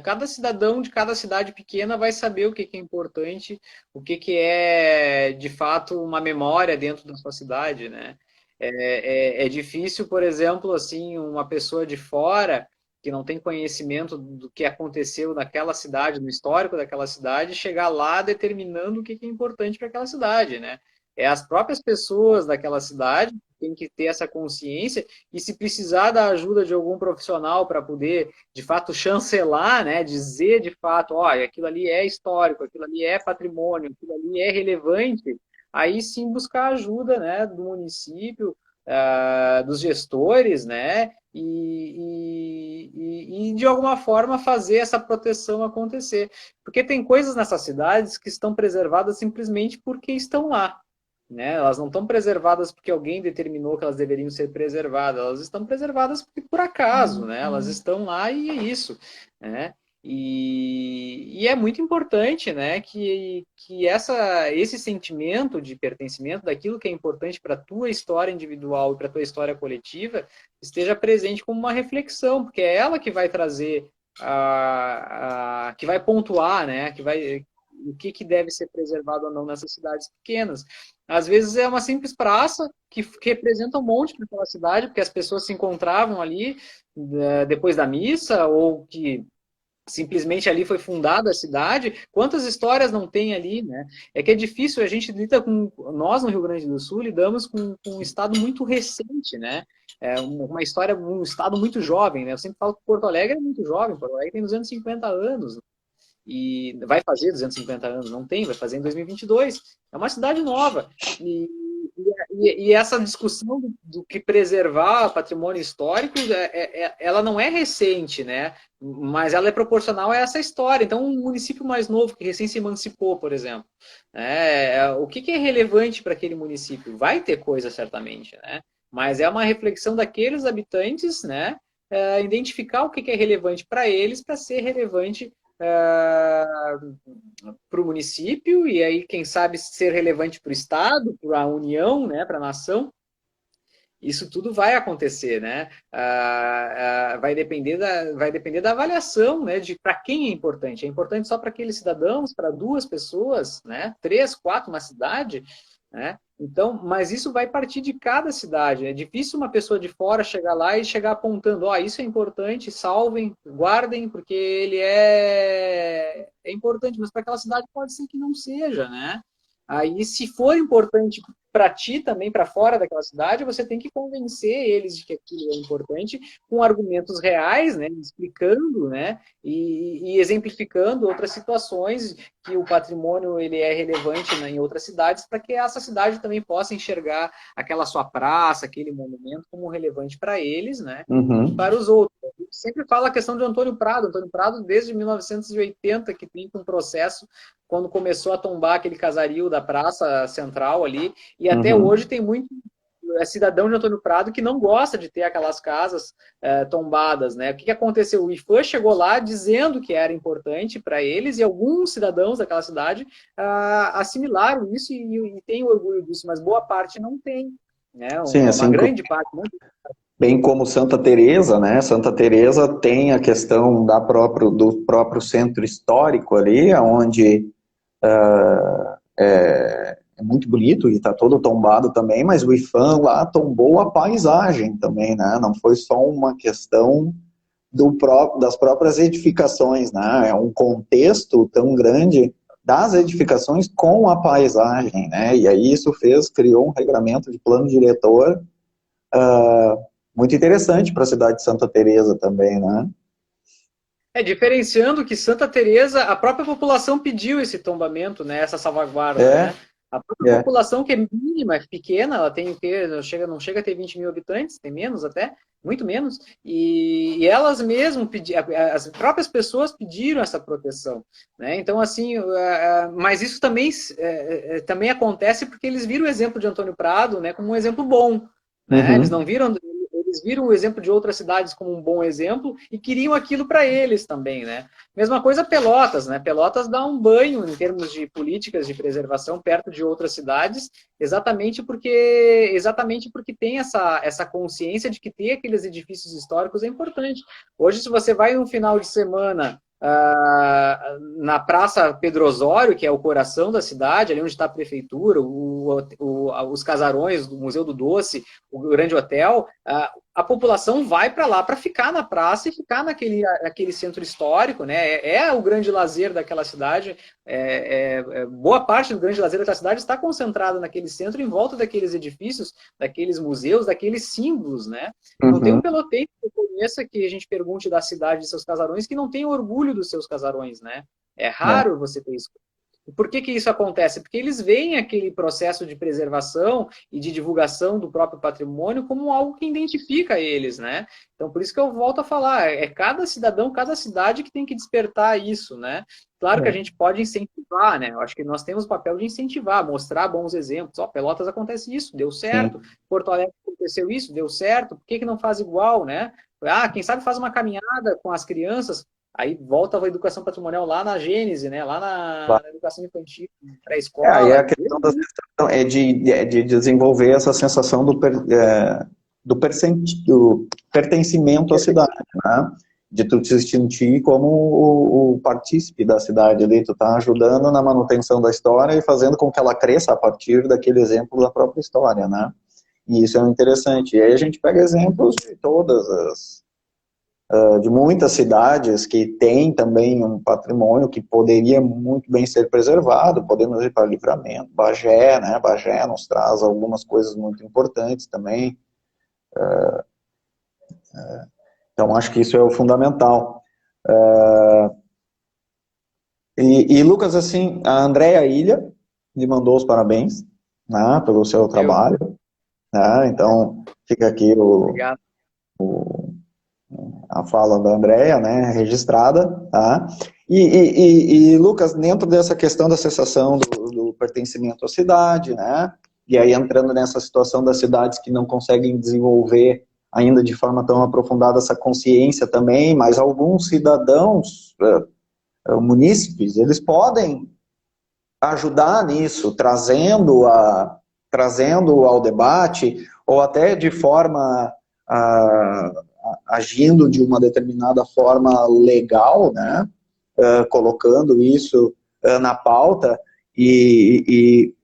cada cidadão de cada cidade pequena vai saber o que que é importante, o que que é de fato uma memória dentro da sua cidade, né? É difícil, por exemplo, assim, uma pessoa de fora que não tem conhecimento do que aconteceu naquela cidade, no histórico daquela cidade, chegar lá determinando o que que é importante para aquela cidade, né? É as próprias pessoas daquela cidade que têm que ter essa consciência e se precisar da ajuda de algum profissional para poder, de fato, chancelar, né, dizer de fato, olha, aquilo ali é histórico, aquilo ali é patrimônio, aquilo ali é relevante, aí sim buscar ajuda, né, do município, dos gestores, né, e de alguma forma fazer essa proteção acontecer. Porque tem coisas nessas cidades que estão preservadas simplesmente porque estão lá, né? Elas não estão preservadas porque alguém determinou que elas deveriam ser preservadas, elas estão preservadas porque, por acaso, né? Elas estão lá e é isso, né? E é muito importante, né, que esse sentimento de pertencimento daquilo que é importante para a tua história individual e para a tua história coletiva esteja presente como uma reflexão, porque é ela que vai trazer, que vai pontuar, né, o que deve ser preservado ou não nessas cidades pequenas. Às vezes é uma simples praça que representa um monte para aquela cidade, porque as pessoas se encontravam ali depois da missa, ou que simplesmente ali foi fundada a cidade. Quantas histórias não tem ali, né? É que é difícil, a gente lida com, nós no Rio Grande do Sul lidamos com um estado muito recente, né? É uma história, um estado muito jovem, né? Eu sempre falo que Porto Alegre é muito jovem, Porto Alegre tem 250 anos, e vai fazer 250 anos, não tem, vai fazer em 2022. É uma cidade nova. E essa discussão do que preservar patrimônio histórico, ela não é recente, né? Mas ela é proporcional a essa história. Então, um município mais novo, que recém se emancipou, por exemplo, o que é relevante para aquele município? Vai ter coisa, certamente, né? Mas é uma reflexão daqueles habitantes, né? Identificar o que é relevante para eles, para ser relevante para o município, e aí, quem sabe, ser relevante para o Estado, para a União, né, para a nação. Isso tudo vai acontecer, né? Vai depender da avaliação, né? De para quem é importante. É importante só para aqueles cidadãos, para duas pessoas, né? 3, 4, uma cidade, né? Então, mas isso vai partir de cada cidade. É difícil uma pessoa de fora chegar lá e chegar apontando, ó, isso é importante, salvem, guardem, porque ele é importante, mas para aquela cidade pode ser que não seja, né? Aí, se for importante para ti também, para fora daquela cidade, você tem que convencer eles de que aquilo é importante com argumentos reais, né, explicando, né, e exemplificando outras situações que o patrimônio ele é relevante, né, em outras cidades, para que essa cidade também possa enxergar aquela sua praça, aquele monumento como relevante para eles, né, e para os outros. A gente sempre fala a questão de Antônio Prado. Antônio Prado, desde 1980, que tem um processo quando começou a tombar aquele casario da Praça Central ali, e até hoje tem muito cidadão de Antônio Prado que não gosta de ter aquelas casas tombadas, né? O que aconteceu? O IFAM chegou lá dizendo que era importante para eles, e alguns cidadãos daquela cidade assimilaram isso e têm orgulho disso, mas boa parte não tem, né? Sim, Uma assim, grande parte, muito. bem como Santa Teresa, né? Santa Teresa tem a questão do próprio centro histórico ali, onde é muito bonito e está todo tombado também, mas o IFAM lá tombou a paisagem também, né? Não foi só uma questão das próprias edificações, né? É um contexto tão grande das edificações com a paisagem, né? E aí isso criou um regramento de plano diretor muito interessante para a cidade de Santa Teresa também, né? Diferenciando que Santa Teresa, a própria população pediu esse tombamento, né, essa salvaguarda, né? A própria É. população, que é mínima, é pequena, ela tem que não chega a ter 20 mil habitantes, tem menos até, muito menos, e elas mesmas, as próprias pessoas pediram essa proteção, né? Então, assim, mas isso também, também acontece porque eles viram o exemplo de Antônio Prado, né, como um exemplo bom, né? Eles Uhum. não viram, eles viram o exemplo de outras cidades como um bom exemplo e queriam aquilo para eles também, né? Mesma coisa Pelotas, né? Pelotas dá um banho em termos de políticas de preservação perto de outras cidades, exatamente porque tem essa consciência de que ter aqueles edifícios históricos é importante. Hoje, se você vai no final de semana na Praça Pedro Osório, que é o coração da cidade, ali onde está a prefeitura, os casarões do Museu do Doce, o Grande Hotel, a população vai para lá para ficar na praça e ficar naquele centro histórico, né? É o grande lazer daquela cidade. Boa parte do grande lazer daquela cidade está concentrada naquele centro, em volta daqueles edifícios, daqueles museus, daqueles símbolos, né? Não tem um Uhum. pelotense que eu conheça que a gente pergunte da cidade de seus casarões que não tem orgulho dos seus casarões, né? É É. raro você ter isso. E por que isso acontece? Porque eles veem aquele processo de preservação e de divulgação do próprio patrimônio como algo que identifica eles, né? Então, por isso que eu volto a falar, é cada cidadão, cada cidade que tem que despertar isso, né? Claro que a É. gente pode incentivar, né? Eu acho que nós temos o papel de incentivar, mostrar bons exemplos. Ó, Pelotas acontece isso, deu certo. Sim. Porto Alegre aconteceu isso, deu certo. Por que não faz igual, né? Quem sabe faz uma caminhada com as crianças. Aí volta a educação patrimonial lá na Gênese, né? Lá na educação infantil, Aí a pré-escola. questão da sensação é de desenvolver essa sensação do pertencimento à cidade, né? De tu te sentir como o partícipe da cidade ali, tu tá ajudando na manutenção da história e fazendo com que ela cresça a partir daquele exemplo da própria história, né? E isso é interessante. E aí a gente pega exemplos de de muitas cidades que têm também um patrimônio que poderia muito bem ser preservado, podemos ir para Livramento, Bagé, né? Bagé nos traz algumas coisas muito importantes também. Então, acho que isso é o fundamental. E Lucas, assim, a Andréa Ilha lhe mandou os parabéns, né, pelo seu Eu, trabalho, né? Então, fica aqui obrigado. a fala da Andrea, né, registrada, tá? Lucas, dentro dessa questão da sensação do pertencimento à cidade, né, e aí entrando nessa situação das cidades que não conseguem desenvolver ainda de forma tão aprofundada essa consciência também, mas alguns cidadãos, munícipes, eles podem ajudar nisso, trazendo ao debate, ou até de forma agindo de uma determinada forma legal, né? Colocando isso na pauta e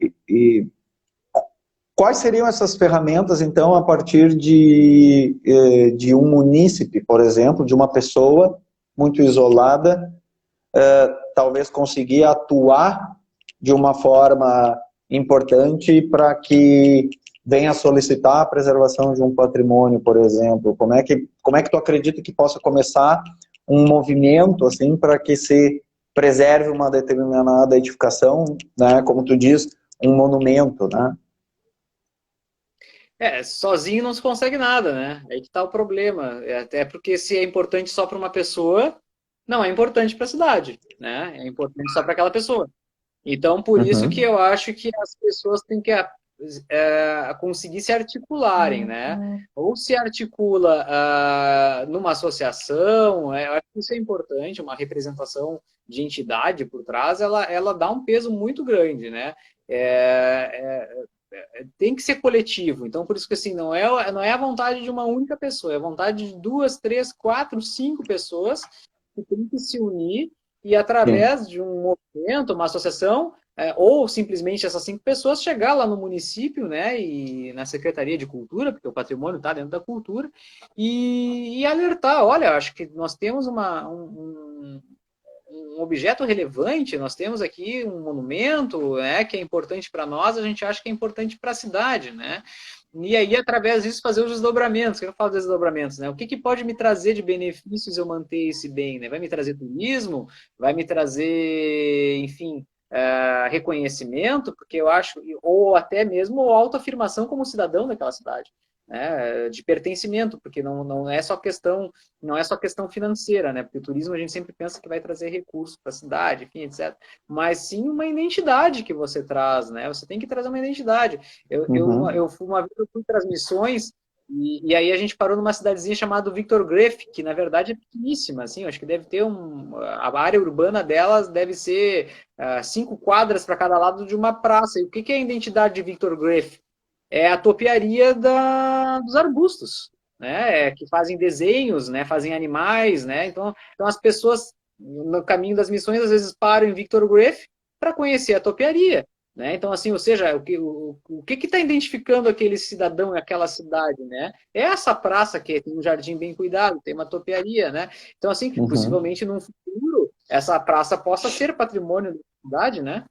quais seriam essas ferramentas, então, a partir de um munícipe, por exemplo, de uma pessoa muito isolada, talvez conseguir atuar de uma forma importante para que venha solicitar a preservação de um patrimônio, por exemplo? Como é que tu acredita que possa começar um movimento assim para que se preserve uma determinada edificação, né? Como tu diz, um monumento, né? Sozinho não se consegue nada, né? Aí que tá o problema. Até porque se é importante só para uma pessoa, não é importante para a cidade, né? É importante só para aquela pessoa. Então, por isso que Uhum. eu acho que as pessoas têm que conseguir se articularem, né? Ou se articula numa associação, eu acho que isso é importante, uma representação de entidade por trás, ela dá um peso muito grande, né? Tem que ser coletivo. Então, por isso que assim, não é a vontade de uma única pessoa, é a vontade de duas, três, quatro, cinco pessoas que têm que se unir e, Sim. através de um movimento, uma associação, ou simplesmente essas cinco pessoas chegar lá no município, né, e na Secretaria de Cultura, porque o patrimônio está dentro da cultura, e alertar, olha, acho que nós temos um objeto relevante, nós temos aqui um monumento, né, que é importante para nós, a gente acha que é importante para a cidade, né? E aí, através disso, fazer os desdobramentos. O que eu falo dos desdobramentos, né? O que pode me trazer de benefícios eu manter esse bem, né? Vai me trazer turismo? Vai me trazer, enfim, reconhecimento, porque eu acho, ou até mesmo autoafirmação como cidadão daquela cidade, né, de pertencimento, porque não é só questão financeira, né, porque o turismo a gente sempre pensa que vai trazer recursos para a cidade, enfim, etc. Mas sim uma identidade que você traz, né? Você tem que trazer uma identidade. Uhum. Uma vez eu fui para as missões e aí a gente parou numa cidadezinha chamada Victor Greff, que na verdade é pequeníssima, assim, eu acho que deve ter a área urbana delas deve ser 5 quadras para cada lado de uma praça. E o que é a identidade de Victor Greff? É a topiaria dos arbustos, né? Que fazem desenhos, né? Fazem animais, né? Então as pessoas no caminho das missões às vezes param em Victor Greff para conhecer a topiaria, né? Então assim, ou seja, o que está identificando aquele cidadão e aquela cidade, né? É essa praça que tem um jardim bem cuidado, tem uma topiaria, né? Então assim, Uhum. possivelmente no futuro essa praça possa ser patrimônio da cidade, né?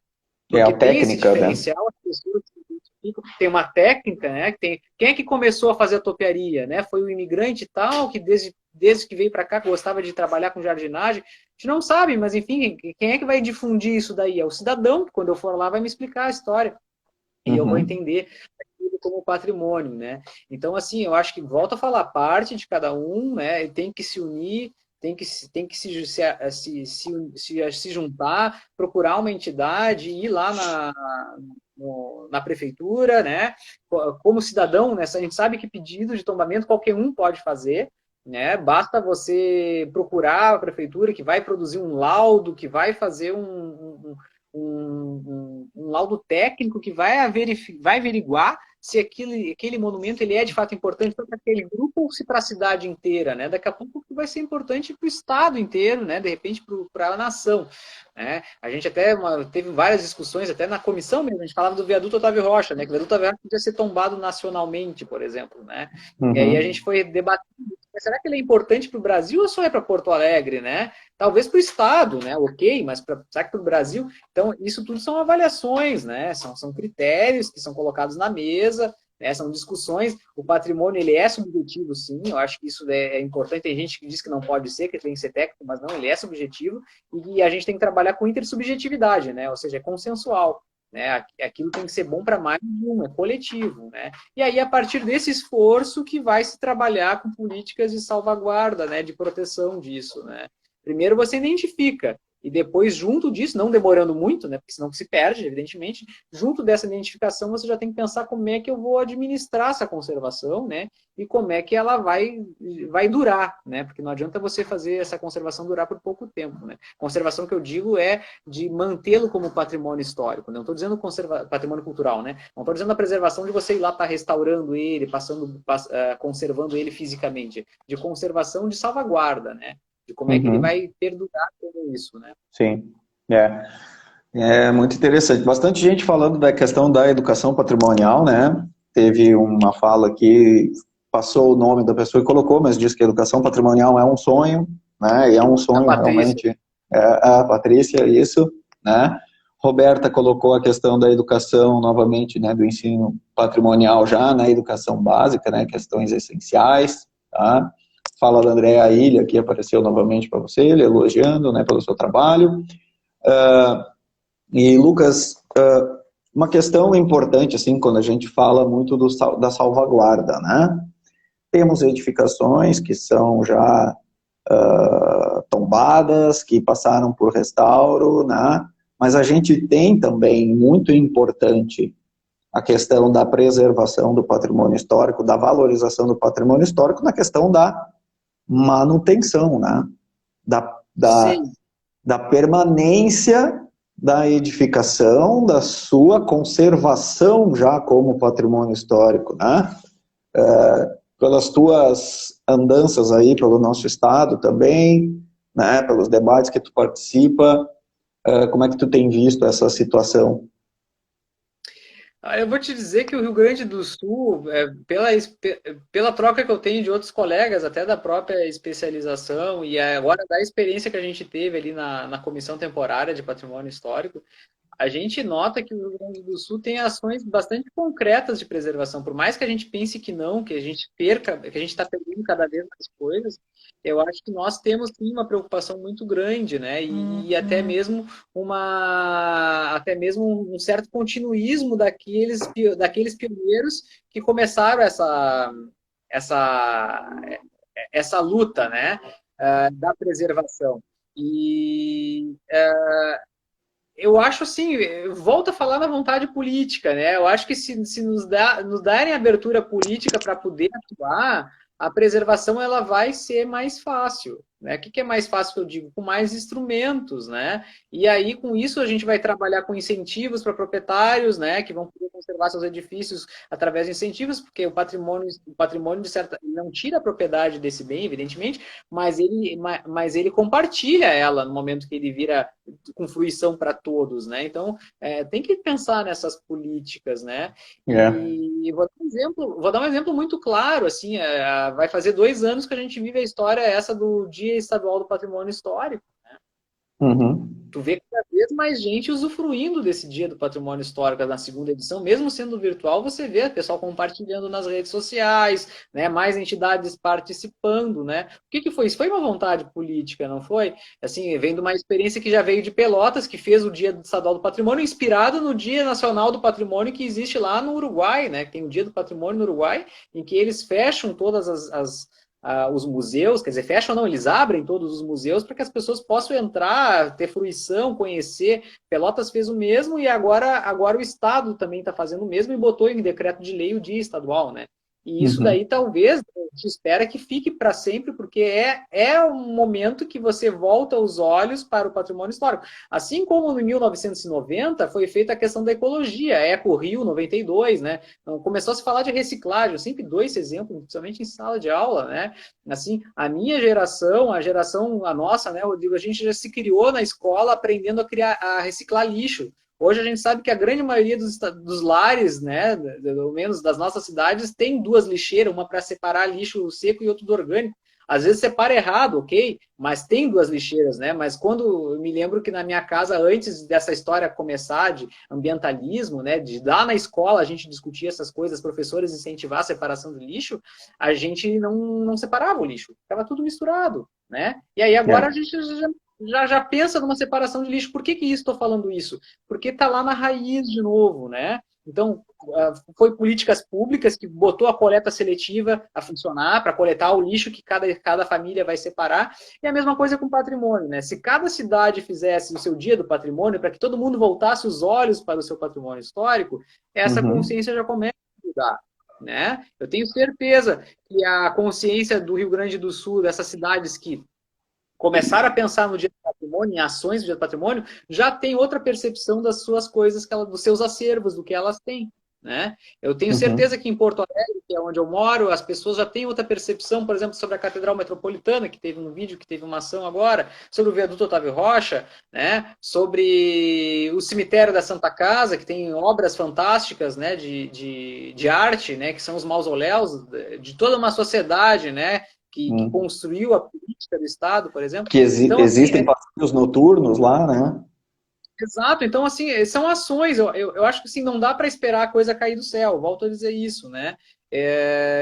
É a Porque tem esse técnica, né? diferencial, as pessoas se identificam, tem uma técnica, né? Quem é que começou a fazer a topiaria, né? Foi o imigrante tal, que desde que veio para cá gostava de trabalhar com jardinagem. A gente não sabe, mas enfim, quem é que vai difundir isso daí? É o cidadão, que quando eu for lá vai me explicar a história. E eu vou Uhum. entender aquilo como patrimônio, né? Então, assim, eu acho que volta a falar parte de cada um, né? E tem que se unir, tem que se juntar, procurar uma entidade, ir lá na prefeitura, né? Como cidadão, né? A gente sabe que pedido de tombamento qualquer um pode fazer, né? Basta você procurar a prefeitura que vai produzir um laudo, que vai fazer um laudo técnico que vai averiguar se aquele monumento ele é de fato importante para aquele grupo ou se para a cidade inteira, né? Daqui a pouco vai ser importante para o estado inteiro, né? De repente para a nação, né? A gente até teve várias discussões até na comissão mesmo, a gente falava do viaduto Otávio Rocha, né? Que o viaduto Otávio Rocha podia ser tombado nacionalmente, por exemplo, né? E aí a Uhum. gente foi debater, será que ele é importante para o Brasil ou só é para Porto Alegre, né? Talvez para o estado, né? Ok, mas será que para o Brasil? Então, isso tudo são avaliações, né? São critérios que são colocados na mesa, né? São discussões. O patrimônio, ele é subjetivo, sim. Eu acho que isso é importante. Tem gente que diz que não pode ser, que tem que ser técnico, mas não, ele é subjetivo. E a gente tem que trabalhar com intersubjetividade, né? Ou seja, é consensual. Né? Aquilo tem que ser bom para mais de um, é coletivo. Né? E aí, a partir desse esforço que vai se trabalhar com políticas de salvaguarda, né? De proteção disso, né? Primeiro você identifica, e depois, junto disso, não demorando muito, né, porque senão se perde, evidentemente, junto dessa identificação, você já tem que pensar como é que eu vou administrar essa conservação, né, e como é que ela vai durar, né, porque não adianta você fazer essa conservação durar por pouco tempo, né. Conservação que eu digo é de mantê-lo como patrimônio histórico, não estou dizendo patrimônio cultural, né, não estou dizendo a preservação de você ir lá estar restaurando ele, conservando ele fisicamente, de conservação de salvaguarda, né, de como é que ele Uhum. vai perdurar tudo isso, né? Sim. É. É muito interessante. Bastante gente falando da questão da educação patrimonial, né? Teve uma fala que passou o nome da pessoa e colocou, mas disse que a educação patrimonial é um sonho, né? E é um A sonho Patrícia. realmente. É, a Patrícia, isso, né? Roberta colocou a questão da educação novamente, né? Do ensino patrimonial já na educação básica, né? Questões essenciais, tá? Fala da Andréa Ilha, que apareceu novamente para você, ele elogiando, né? Pelo seu trabalho. E, Lucas, uma questão importante, assim, quando a gente fala muito da salvaguarda, né? Temos edificações que são já tombadas, que passaram por restauro, né? Mas a gente tem também, muito importante, a questão da preservação do patrimônio histórico, da valorização do patrimônio histórico, na questão da manutenção, né? Da, da, Sim. da permanência da edificação, da sua conservação já como patrimônio histórico, né? Pelas tuas andanças aí pelo nosso estado também, né? Pelos debates que tu participa, como é que tu tem visto essa situação? Eu vou te dizer que o Rio Grande do Sul, pela troca que eu tenho de outros colegas, até da própria especialização e agora da experiência que a gente teve ali na comissão temporária de patrimônio histórico, a gente nota que o Rio Grande do Sul tem ações bastante concretas de preservação. Por mais que a gente pense que não, que a gente perca, que a gente está perdendo cada vez mais coisas, eu acho que nós temos sim uma preocupação muito grande, né? E até mesmo até mesmo um certo continuismo daqueles pioneiros que começaram essa, essa luta, né? Da preservação. E eu acho assim, eu volto a falar na vontade política, né? Eu acho que se nos darem abertura política para poder atuar, a preservação ela vai ser mais fácil, né? O que é mais fácil que eu digo? Com mais instrumentos, né? E aí, com isso, a gente vai trabalhar com incentivos para proprietários, né? Que vão poder conservar seus edifícios através de incentivos, porque o patrimônio de certa, ele não tira a propriedade desse bem, evidentemente, mas ele compartilha ela no momento que ele vira com fruição para todos, né? Então, tem que pensar nessas políticas, né? E vou dar um exemplo muito claro, assim, vai fazer 2 anos que a gente vive a história essa do Dia Estadual do Patrimônio Histórico. Uhum. Tu vê cada vez mais gente usufruindo desse Dia do Patrimônio Histórico na segunda edição, mesmo sendo virtual, você vê o pessoal compartilhando nas redes sociais, né, mais entidades participando, né? O que foi isso? Foi uma vontade política, não foi? Assim, vem de uma experiência que já veio de Pelotas, que fez o Dia Estadual do Patrimônio, inspirado no Dia Nacional do Patrimônio que existe lá no Uruguai, né? Tem o Dia do Patrimônio no Uruguai, em que eles fecham todas os museus, quer dizer, fecham ou não, eles abrem todos os museus para que as pessoas possam entrar, ter fruição, conhecer. Pelotas fez o mesmo e agora o Estado também está fazendo o mesmo e botou em decreto de lei o dia estadual, né? E isso daí talvez a gente espera que fique para sempre, porque é um momento que você volta os olhos para o patrimônio histórico. Assim como em 1990 foi feita a questão da ecologia, Eco Rio 92, né? Então, começou a se falar de reciclagem, eu sempre dou esse exemplo, principalmente em sala de aula, né? Assim, a minha geração, a nossa, né, Rodrigo, a gente já se criou na escola aprendendo a reciclar lixo. Hoje a gente sabe que a grande maioria dos lares, né, pelo menos das nossas cidades, tem 2 lixeiras, uma para separar lixo seco e outra do orgânico. Às vezes separa errado, ok? Mas tem 2 lixeiras, né? Mas quando eu me lembro que na minha casa, antes dessa história começar de ambientalismo, né, de lá na escola a gente discutir essas coisas, professores incentivar a separação do lixo, a gente não separava o lixo, ficava tudo misturado, né? E aí agora a gente já pensa numa separação de lixo. Por que estou falando isso? Porque está lá na raiz de novo, né? Então, foi políticas públicas que botou a coleta seletiva a funcionar para coletar o lixo que cada família vai separar. E a mesma coisa com o patrimônio, né? Se cada cidade fizesse o seu dia do patrimônio, para que todo mundo voltasse os olhos para o seu patrimônio histórico, essa consciência já começa a mudar. Né? Eu tenho certeza que a consciência do Rio Grande do Sul, dessas cidades que começaram a pensar no Dia do Patrimônio, em ações do Dia do Patrimônio, já tem outra percepção das suas coisas, dos seus acervos, do que elas têm. Né? Eu tenho certeza que em Porto Alegre, que é onde eu moro, as pessoas já têm outra percepção, por exemplo, sobre a Catedral Metropolitana, que teve um vídeo, que teve uma ação agora, sobre o Viaduto Otávio Rocha, né? Sobre o Cemitério da Santa Casa, que tem obras fantásticas, né? de arte, né? Que são os mausoléus de toda uma sociedade, né? Que construiu a política do Estado, por exemplo. Que então, existem passeios noturnos lá, né? Exato. Então, assim, são ações. Eu acho que assim, não dá para esperar a coisa cair do céu. Volto a dizer isso, né?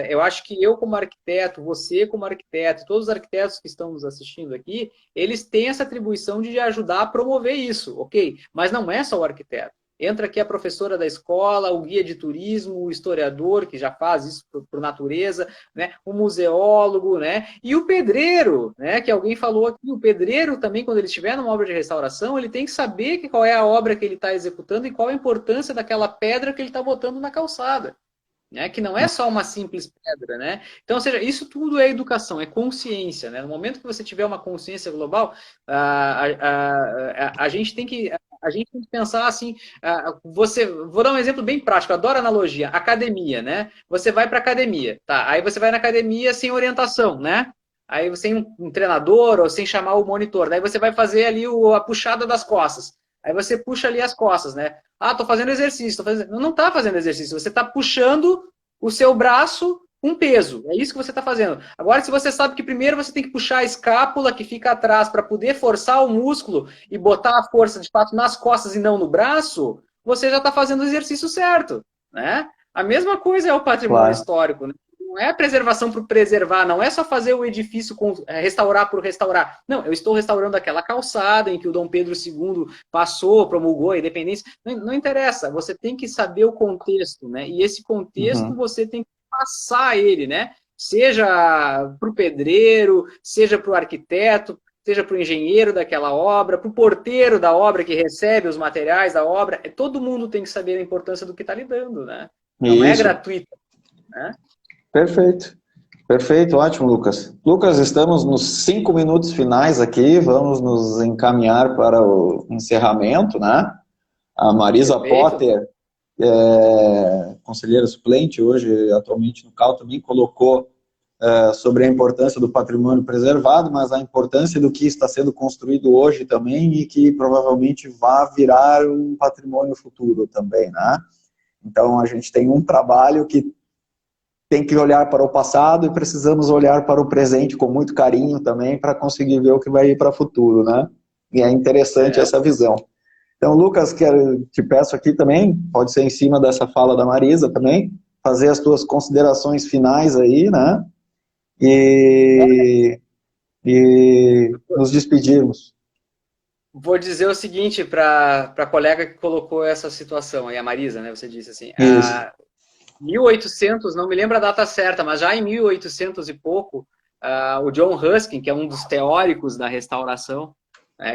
Eu acho que eu como arquiteto, você como arquiteto, todos os arquitetos que estão nos assistindo aqui, eles têm essa atribuição de ajudar a promover isso, ok? Mas não é só o arquiteto. Entra aqui a professora da escola, o guia de turismo, o historiador, que já faz isso por natureza, né? O museólogo, né? E o pedreiro, né? Que alguém falou aqui, o pedreiro também, quando ele estiver numa obra de restauração, ele tem que saber qual é a obra que ele está executando e qual a importância daquela pedra que ele está botando na calçada. Né? Que não é só uma simples pedra, né? Então, ou seja, isso tudo é educação, é consciência, né? No momento que você tiver uma consciência global, a gente tem que pensar assim, vou dar um exemplo bem prático, eu adoro analogia, academia, né? Você vai para academia, tá? Aí você vai na academia sem orientação, né? Aí sem um treinador ou sem chamar o monitor, daí você vai fazer ali a puxada das costas. Aí você puxa ali as costas, né? Ah, tô fazendo exercício. Não tá fazendo exercício. Você tá puxando o seu braço com peso. É isso que você está fazendo. Agora, se você sabe que primeiro você tem que puxar a escápula que fica atrás para poder forçar o músculo e botar a força de fato nas costas e não no braço, você já está fazendo o exercício certo, né? A mesma coisa é o patrimônio Claro. histórico, né? Não é preservação por preservar, não é só fazer o edifício restaurar por restaurar. Não, eu estou restaurando aquela calçada em que o Dom Pedro II passou, promulgou a independência. Não interessa, você tem que saber o contexto, né? E esse contexto você tem que passar ele, né? Seja para o pedreiro, seja para o arquiteto, seja para o engenheiro daquela obra, para o porteiro da obra que recebe os materiais da obra. Todo mundo tem que saber a importância do que está lidando, né? Não é Isso. gratuito, né? Perfeito. Perfeito, ótimo, Lucas. Lucas, estamos nos 5 minutos finais aqui, vamos nos encaminhar para o encerramento, né? A Marisa Perfeito. Potter, conselheira suplente hoje, atualmente no CAL, também colocou sobre a importância do patrimônio preservado, mas a importância do que está sendo construído hoje também e que provavelmente vai virar um patrimônio futuro também, né? Então, a gente tem um trabalho que tem que olhar para o passado e precisamos olhar para o presente com muito carinho também para conseguir ver o que vai ir para o futuro, né? E é interessante essa visão. Então, Lucas, te peço aqui também, pode ser em cima dessa fala da Marisa também, fazer as tuas considerações finais aí, né? E nos despedirmos. Vou dizer o seguinte para a colega que colocou essa situação aí, a Marisa, né? Você disse assim, Isso. 1800, não me lembro a data certa, mas já em 1800 e pouco, o John Ruskin, que é um dos teóricos da restauração,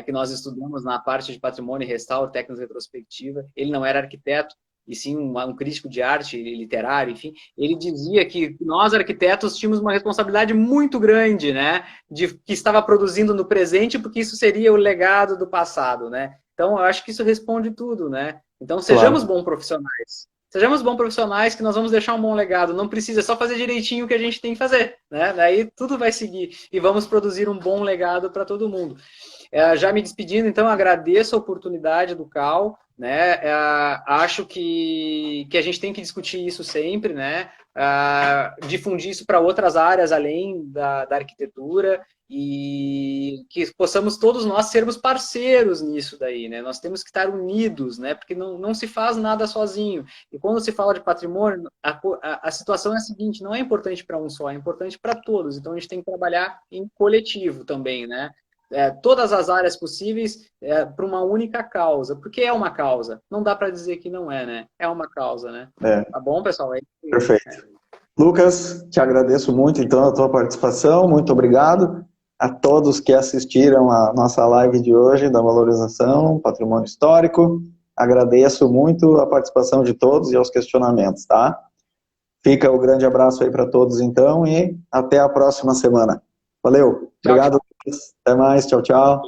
que nós estudamos na parte de patrimônio e restauro, técnica retrospectiva, ele não era arquiteto, e sim um crítico de arte literário, enfim, ele dizia que nós, arquitetos, tínhamos uma responsabilidade muito grande, né, de que estava produzindo no presente, porque isso seria o legado do passado, né? Então, eu acho que isso responde tudo, né? Então, sejamos bons profissionais. Sejamos bons profissionais que nós vamos deixar um bom legado. Não precisa, é só fazer direitinho o que a gente tem que fazer, né? Daí tudo vai seguir e vamos produzir um bom legado para todo mundo. Já me despedindo, então, agradeço a oportunidade do CAL, né? Acho que a gente tem que discutir isso sempre, né? Difundir isso para outras áreas além da arquitetura e que possamos todos nós sermos parceiros nisso daí, né? Nós temos que estar unidos, né? Porque não se faz nada sozinho. E quando se fala de patrimônio, a situação é a seguinte, não é importante para um só, é importante para todos. Então, a gente tem que trabalhar em coletivo também, né? Todas as áreas possíveis para uma única causa. Porque é uma causa. Não dá para dizer que não é, né? É uma causa, né? Tá bom, pessoal? Perfeito. Lucas, te agradeço muito, então, a tua participação. Muito obrigado a todos que assistiram a nossa live de hoje da valorização, patrimônio histórico. Agradeço muito a participação de todos e aos questionamentos, tá? Fica o grande abraço aí para todos, então, e até a próxima semana. Valeu. Obrigado. Tchau. Até mais. Tchau, tchau.